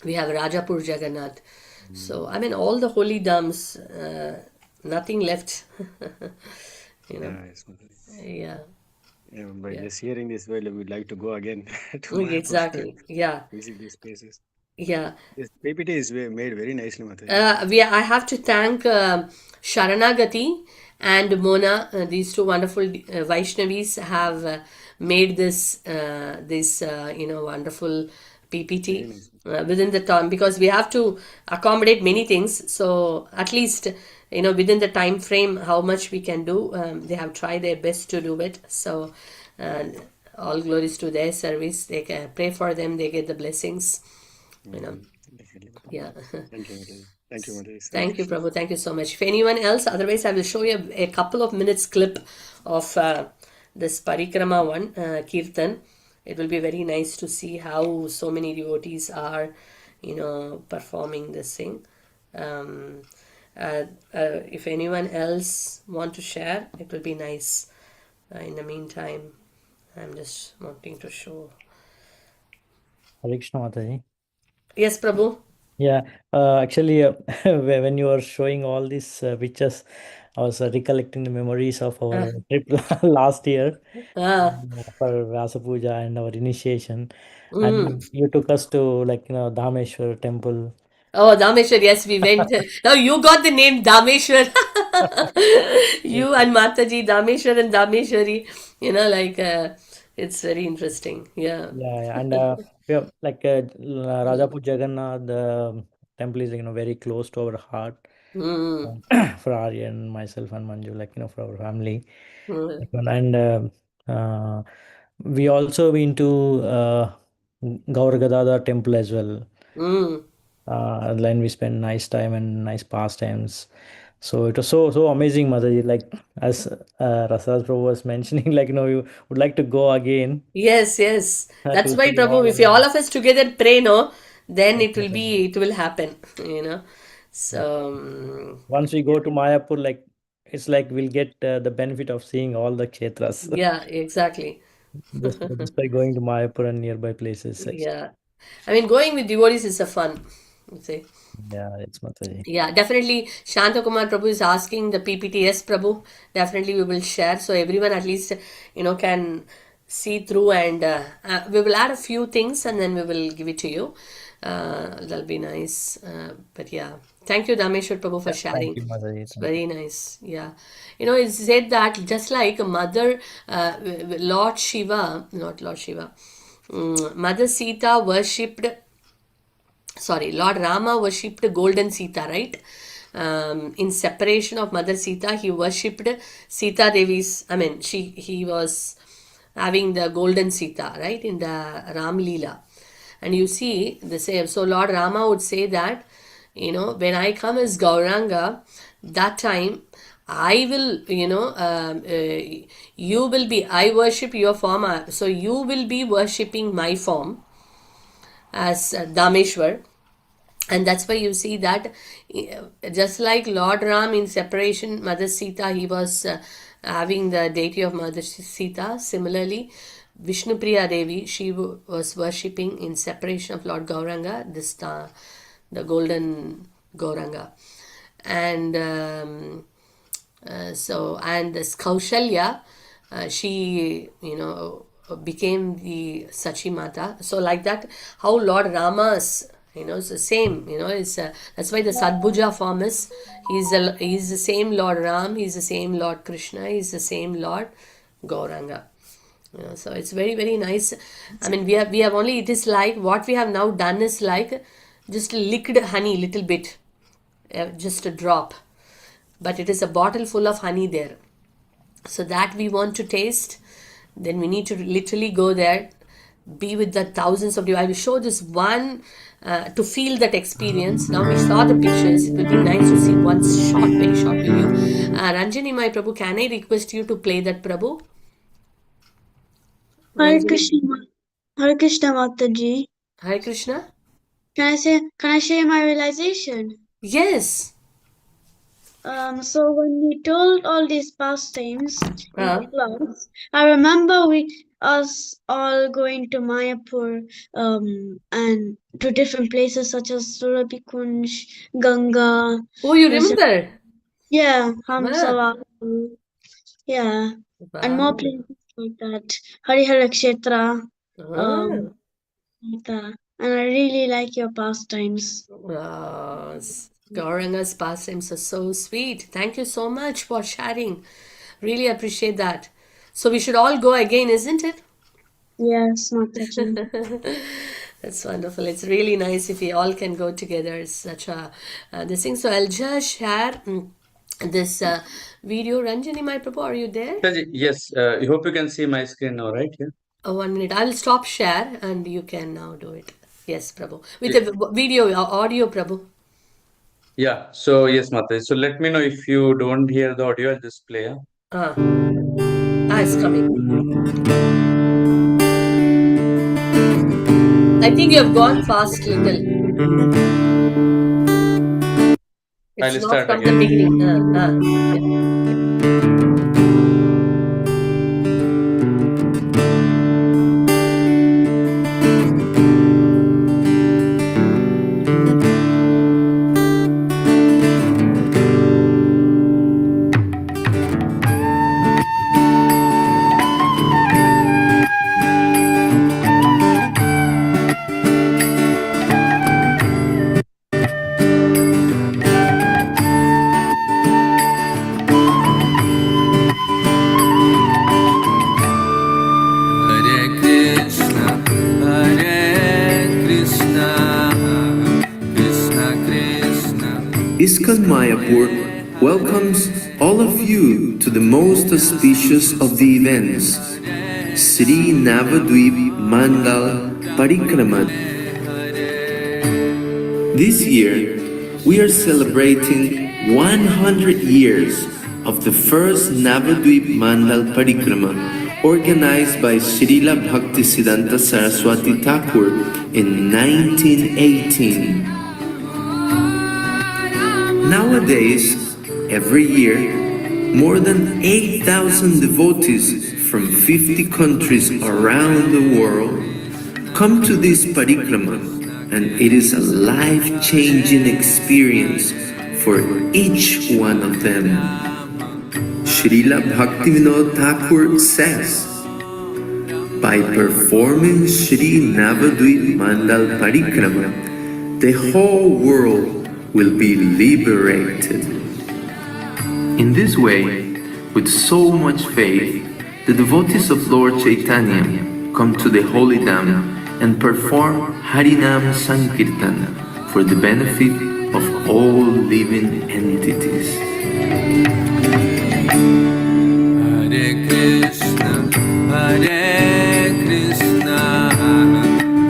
we have Rajapur Jagannath. So, mm. I mean, all the holy dhams, nothing left. you know, Yeah, yes, Mother. yeah, Yeah, by yeah, just hearing this, well, we'd like to go again to Mayapur, exactly. Yeah, visit these places. yeah. This PPT is made very nicely, Mataji. I have to thank Sharanagati and Mona. These two wonderful Vaishnavis have made this wonderful Very PPT nice. within the time, because we have to accommodate many things. So at least within the time frame, how much we can do, they have tried their best to do it. So uh, all glories to their service. They can pray for them. They get the blessings. You know, Definitely, Mataji. yeah. Thank you, Mataji. Thank you, Mataji. Hare Thank you, Krishna. Prabhu. Thank you so much. If anyone else, otherwise, I will show you a couple of minutes clip of this Parikrama one, Kirtan. It will be very nice to see how so many devotees are, performing this thing. Um, if anyone else want to share, it will be nice. In the meantime, I'm just wanting to show. Hare Krishna Mataji. Yes, Prabhu. Yeah, actually, when you were showing all these pictures, I was recollecting the memories of Uh, our trip last year uh, for Vyasa Puja and our initiation. mm, And you took us to Dhameshwar temple. Oh, Dameshwar, yes, we went. Now you got the name Dameshwar. Yes. You and Mataji, Dameshwar and Dameshwari. Like it's very interesting. Yeah. Yeah, and we have like Rajapur Jagannath, the temple is very close to our heart. Mm. For Aryan, myself, and Manju, for our family. Mm. And we also been to Gaur Gadadhar temple as well. Mm. Then we spent nice time and nice pastimes. So it was so amazing, Mataji. Like as Rasaz Prabhu was mentioning, you would like to go again Yes, yes. That's to why, see Prabhu, all if we the. all of us together pray, no, then Definitely. it will happen, you know. So, Once we go to Mayapur, it's like we'll get the benefit of seeing all the kshetras yeah, exactly. just by going to Mayapur and nearby places. Yeah. I mean, going with devotees is a fun, let's say. Yeah, it's Mataji. Yeah, definitely. Shanta Kumar Prabhu is asking the PPTS Prabhu. Definitely, we will share so everyone at least can see through, and we will add a few things and then we will give it to you. That'll be nice. But yeah, thank you, Dameshwar Prabhu, for Yeah, thank sharing. you, Mataji. It's Thank you. very nice. Yeah, it's said that just like Mother Lord Shiva, not Lord Shiva, Mother Sita worshipped, sorry, Lord Rama worshipped golden Sita, right? In separation of Mother Sita, he worshipped Sita Devi's, I mean, he was having the golden Sita, right, in the Ram Leela. And you see the same. So Lord Rama would say that, when I come as Gauranga, that time I will, you will be, I worship your form, so you will be worshipping my form as Dameshwar. And that's why you see that just like Lord Ram in separation, Mother Sita, he was having the deity of Mother Sita. Similarly, Vishnupriya Devi, she was worshipping in separation of Lord Gauranga, the golden Gauranga. And and this Kaushalya, she, became the Sachi Mata. So like that, how Lord Rama's, it's the same, it's that's why the Sadbhuja form is, he's the same Lord Ram, he's the same Lord Krishna, he's the same Lord Gauranga. So it's very very nice. I mean, we have only, it is like what we have now done is like just liquid honey little bit, just a drop, but it is a bottle full of honey there. So that we want to taste, then we need to literally go there, be with the thousands of devotees. I will show this one to feel that experience. Now we saw the pictures. It will be nice to see one short, very short video. Ranjani, my Prabhu, can I request you to play that, Prabhu? Hare Ranjani, Krishna, Hare Krishna Mataji. Hare Krishna. Can I share my realization? Yes. So when we told all these pastimes in Uh, the class, I remember us all going to Mayapur, and to different places such as Surabikunj, Ganga, oh, you and remember? yeah, Wow. Hamsala, yeah, and more Wow. places like that. Harihara Kshetra, Ah. like that. And I really like your pastimes. Wow. Gauranga's pastimes are so sweet. Thank you so much for sharing. Really appreciate that. So we should all go again, isn't it? Yes, Mataji. That's wonderful. It's really nice if we all can go together. It's such a this thing. So I'll just share this video. Ranjani, my Prabhu, are you there? Yes, I hope you can see my screen now, right? Yeah. 1 minute. I'll stop share and you can now do it. Yes, Prabhu. With Yeah. a video, audio, Prabhu. Yeah. So yes, Mata. So let me know if you don't hear the audio. I'll just play. Yeah? Ah, it's coming. I think you have gone fast little. It's I'll not start from the again. beginning. Yeah. ISKCON Mayapur welcomes all of you to the most auspicious of the events, Sri Navadvipa Mandala Parikrama. This year, we are celebrating 100 years of the first Navadvipa Mandal Parikrama, organized by Srila Bhaktisiddhanta Saraswati Thakur in 1918. Nowadays, every year, more than 8,000 devotees from 50 countries around the world come to this parikrama, and it is a life-changing experience for each one of them. Srila Bhaktivinoda Thakur says, by performing Sri Navadvipa Mandal Parikrama, the whole world will be liberated. In this way, with so much faith, the devotees of Lord Chaitanya come to the holy Dham and perform Harinam Sankirtan for the benefit of all living entities. Hare Krishna,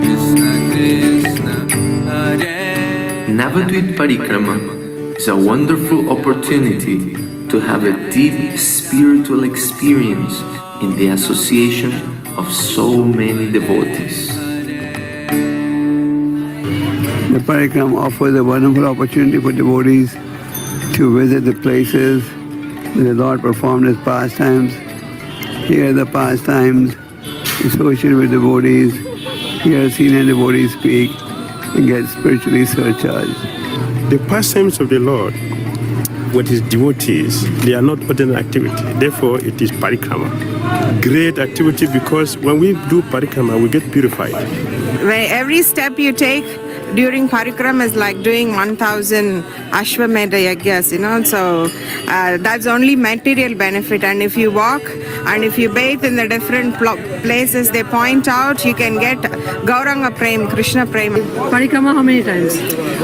Krishna Krishna, Hare. Navadvipa Parikrama is a wonderful opportunity to have a deep spiritual experience in the association of so many devotees. The Parikrama offers a wonderful opportunity for devotees to visit the places where the Lord performed his pastimes, hear the pastimes, associate with devotees, hear senior devotees speak, and get spiritually surcharged. The pastimes of the Lord with his devotees, they are not ordinary activity. Therefore, it is parikrama. Great activity, because when we do parikrama, we get purified. When every step you take during parikrama is like doing 1,000 Ashwamedha yagyas, so that's only material benefit. And if you walk and if you bathe in the different places they point out, you can get Gauranga Prem, Krishna Prem. Parikrama how many times?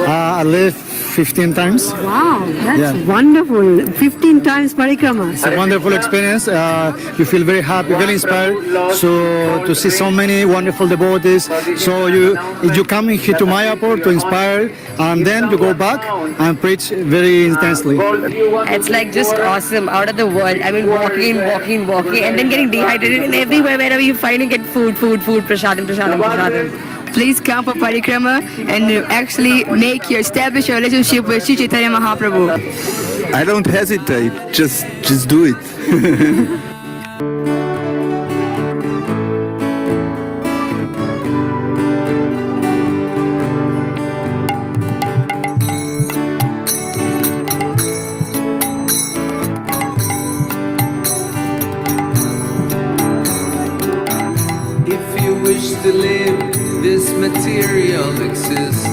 I live 15 times. Wow, that's wonderful. 15 times parikrama. It's a wonderful experience. You feel very happy, very inspired. So to see so many wonderful devotees. So you come here to Mayapur to inspire, and then you go back and preach very intensely. It's like just awesome, out of the world. I mean, walking, and then getting dehydrated, and everywhere, wherever you find, you get food, prasadam. Please come for Parikrama and actually establish your relationship with Sri Chaitanya Mahaprabhu. I don't hesitate, just do it. If you wish to live this material existence,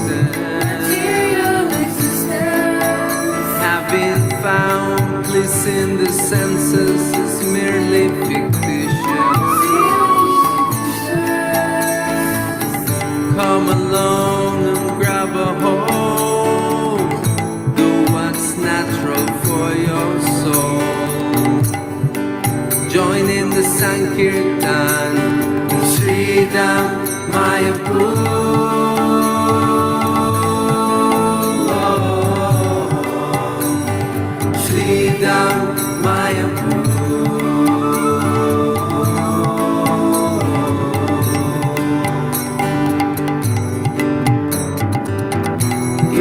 having found bliss in the senses is merely fictitious. Come along and grab a hold, do what's natural for your soul. Join in the Sankirtan, Sridham Mayapur. Sridham Mayapur.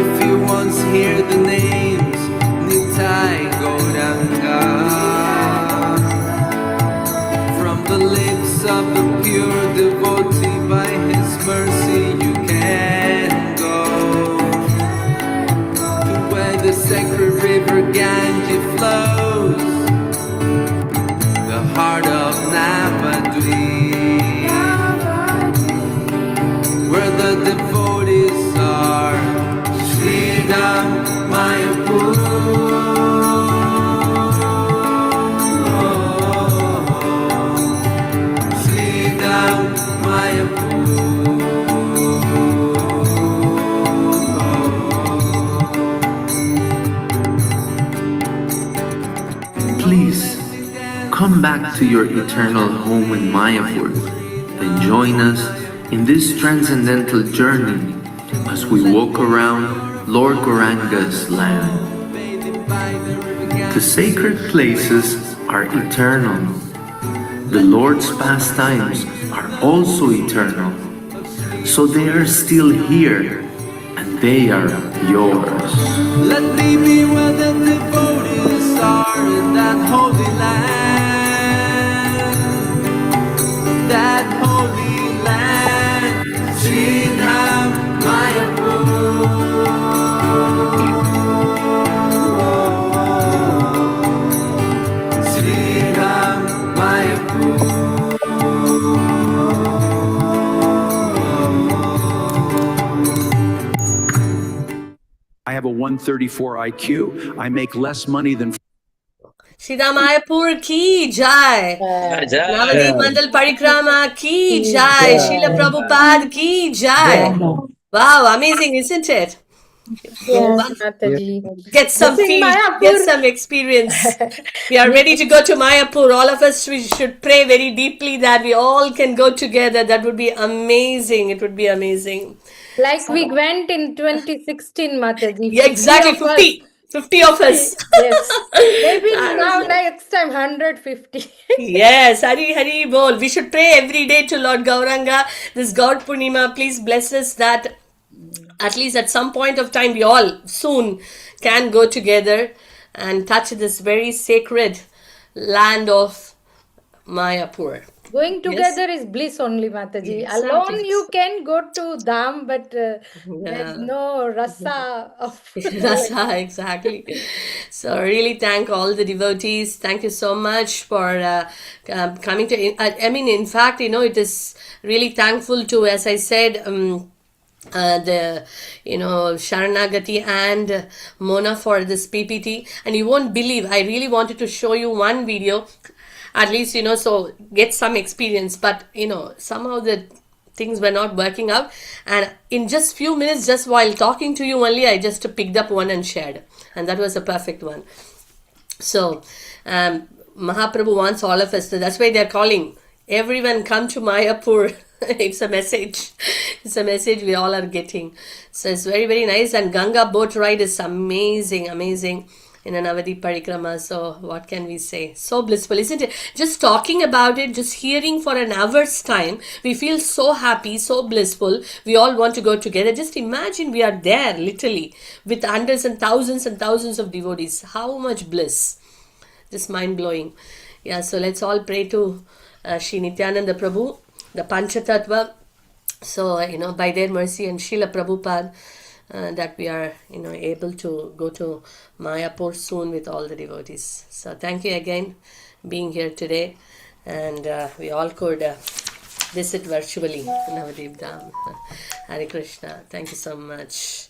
If you once hear the names Nitai Gauranga from the lips of the pure devotee, by his mercy you can go to where the sacred river Ganges flows, the heart of Navadvipa, where the devotees are. Sridham Mayapur. Sridham Mayapur. come back to your eternal home in Mayapur and join us in this transcendental journey as we walk around Lord Gauranga's land. The sacred places are eternal. The Lord's pastimes are also eternal. So they are still here and they are yours. Let me be where the devotees are in that holy land. That holy land. Sri Ram Mayapur. Sri Ram Mayapur. I have a 134 IQ. I make less money than. Shida Mayapur ki jai. Navadip Mandal Parikrama ki jai. Srila Prabhupada ki jai. Wow, amazing, isn't it? Yes, Mataji. Get some Missing feel, Mayapur. get some experience. We are ready to go to Mayapur. All of us, we should pray very deeply that we all can go together. That would be amazing. It would be amazing. Like we went in 2016, Mataji. Yeah, 50 exactly. of us. 50 of us. Yes. Maybe That now was- next time 150. Yes, Hari Hari Bol. We should pray every day to Lord Gauranga. This Gaur Purnima, please bless us that at least at some point of time we all soon can go together and touch this very sacred land of Mayapur. Going together is bliss only, Mataji. Exactly. Alone you can go to Dham, but there's Yeah. no rasa of Rasa, exactly. So really thank all the devotees. Thank you so much for coming to. I mean, in fact, it is really thankful to, as I said, the Sharanagati and Mona for this PPT. And you won't believe, I really wanted to show you one video, at least so get some experience. But somehow the things were not working out, and in just few minutes, just while talking to you only, I just picked up one and shared, and that was a perfect one. So Mahaprabhu wants all of us, that's why they're calling everyone, come to Mayapur. It's a message. It's a message we all are getting. So it's very, very nice. And Ganga boat ride is amazing, amazing in a Navadvipa Parikrama. So what can we say? So blissful, isn't it? Just talking about it, just hearing for an hour's time, we feel so happy, so blissful. We all want to go together. Just imagine we are there literally with hundreds and thousands of devotees. How much bliss. Just mind-blowing. Yeah, so let's all pray to Sri Nityananda Prabhu, the Panchatattva. So, by their mercy and Srila Prabhupada, that we are, able to go to Mayapur soon with all the devotees. So, thank you again being here today. And we all could visit virtually Navadvipa Dham. Hare Krishna. Thank you so much.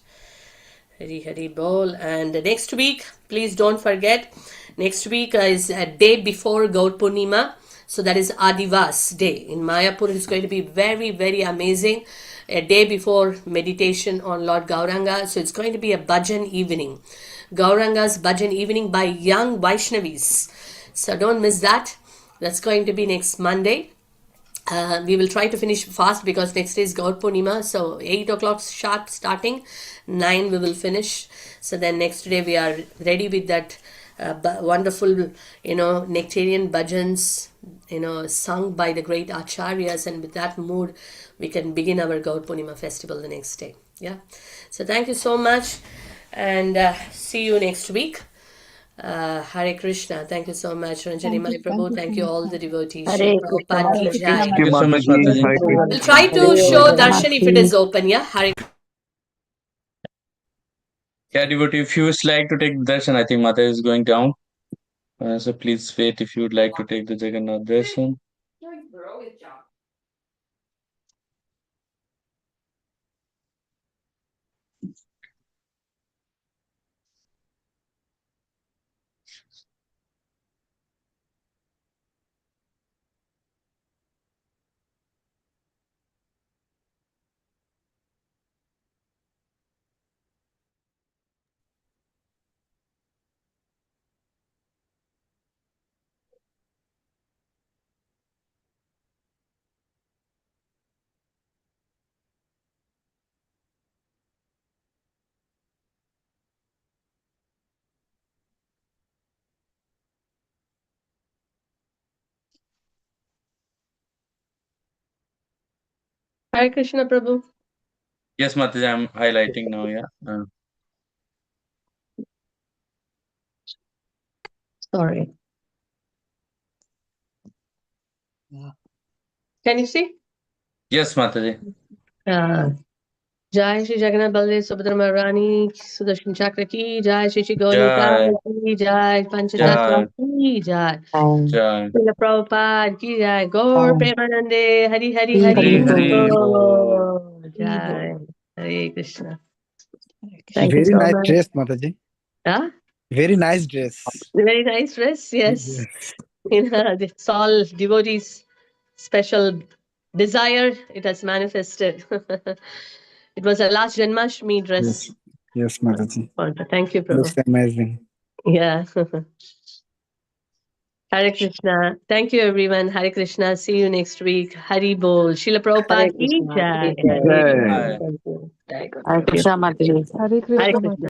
Hari Hari Bol. And next week, please don't forget, next week is a day before Gaur Purnima. So that is Adivas day. In Mayapur, it's going to be very, very amazing. A day before meditation on Lord Gauranga. So it's going to be a bhajan evening. Gauranga's bhajan evening by young Vaishnavis. So don't miss that. That's going to be next Monday. We will try to finish fast because next day is Gaur Purnima. So 8 o'clock sharp starting. 9 we will finish. So then next day we are ready with that wonderful, nectarian bhajans, sung by the great acharyas. And with that mood, we can begin our Gaur Purnima festival the next day. Yeah. So thank you so much. And see you next week. Hare Krishna. Thank you so much, Ranjani Mai Prabhu. Thank you, all the devotees. Hare Shri Krishna, Prabhupada ki Hare jai. Krishna. Thank you so much, Mataji. Mataji. Hare Krishna. We'll try to show darshan if it is open. Yeah. Hare. Yeah, devotee, if you would like to take darshan, I think Mata is going down. So please wait if you would like to take the Jagannath darshan. Hare Krishna, Prabhu. Yes, Mataji, I'm highlighting now. Yeah. Sorry. Can you see? Yes, Mataji. Jai Shri Jagannath Baldev Subhadra Maharani Sudarshan Chakra ki Jai, Shri Shri Gauri Jai. ki Jai, Jai. Panchatattva ki Jai, Jai. Srila Prabhupada ki Jai, Gaur Premanande, Hari Hari Hari Hari Hari Bol. Bol. Jai, Hare Krishna. Thank you Very so nice much. dress, Mataji. Huh? Very nice dress. Very nice dress, yes. It's all devotees' special desire. It has manifested. It was a last Janmashtami dress. Yes, Mataji. Thank you, Looks Prabhu. amazing. Yeah. Hare Krishna. Thank you, everyone. Hare Krishna. See you next week. Hari Bol. Srila Prabhupada ki Jai. Hare Krishna. Thank you. Hare Krishna, Mataji. Hare Hare Krishna. Krishna.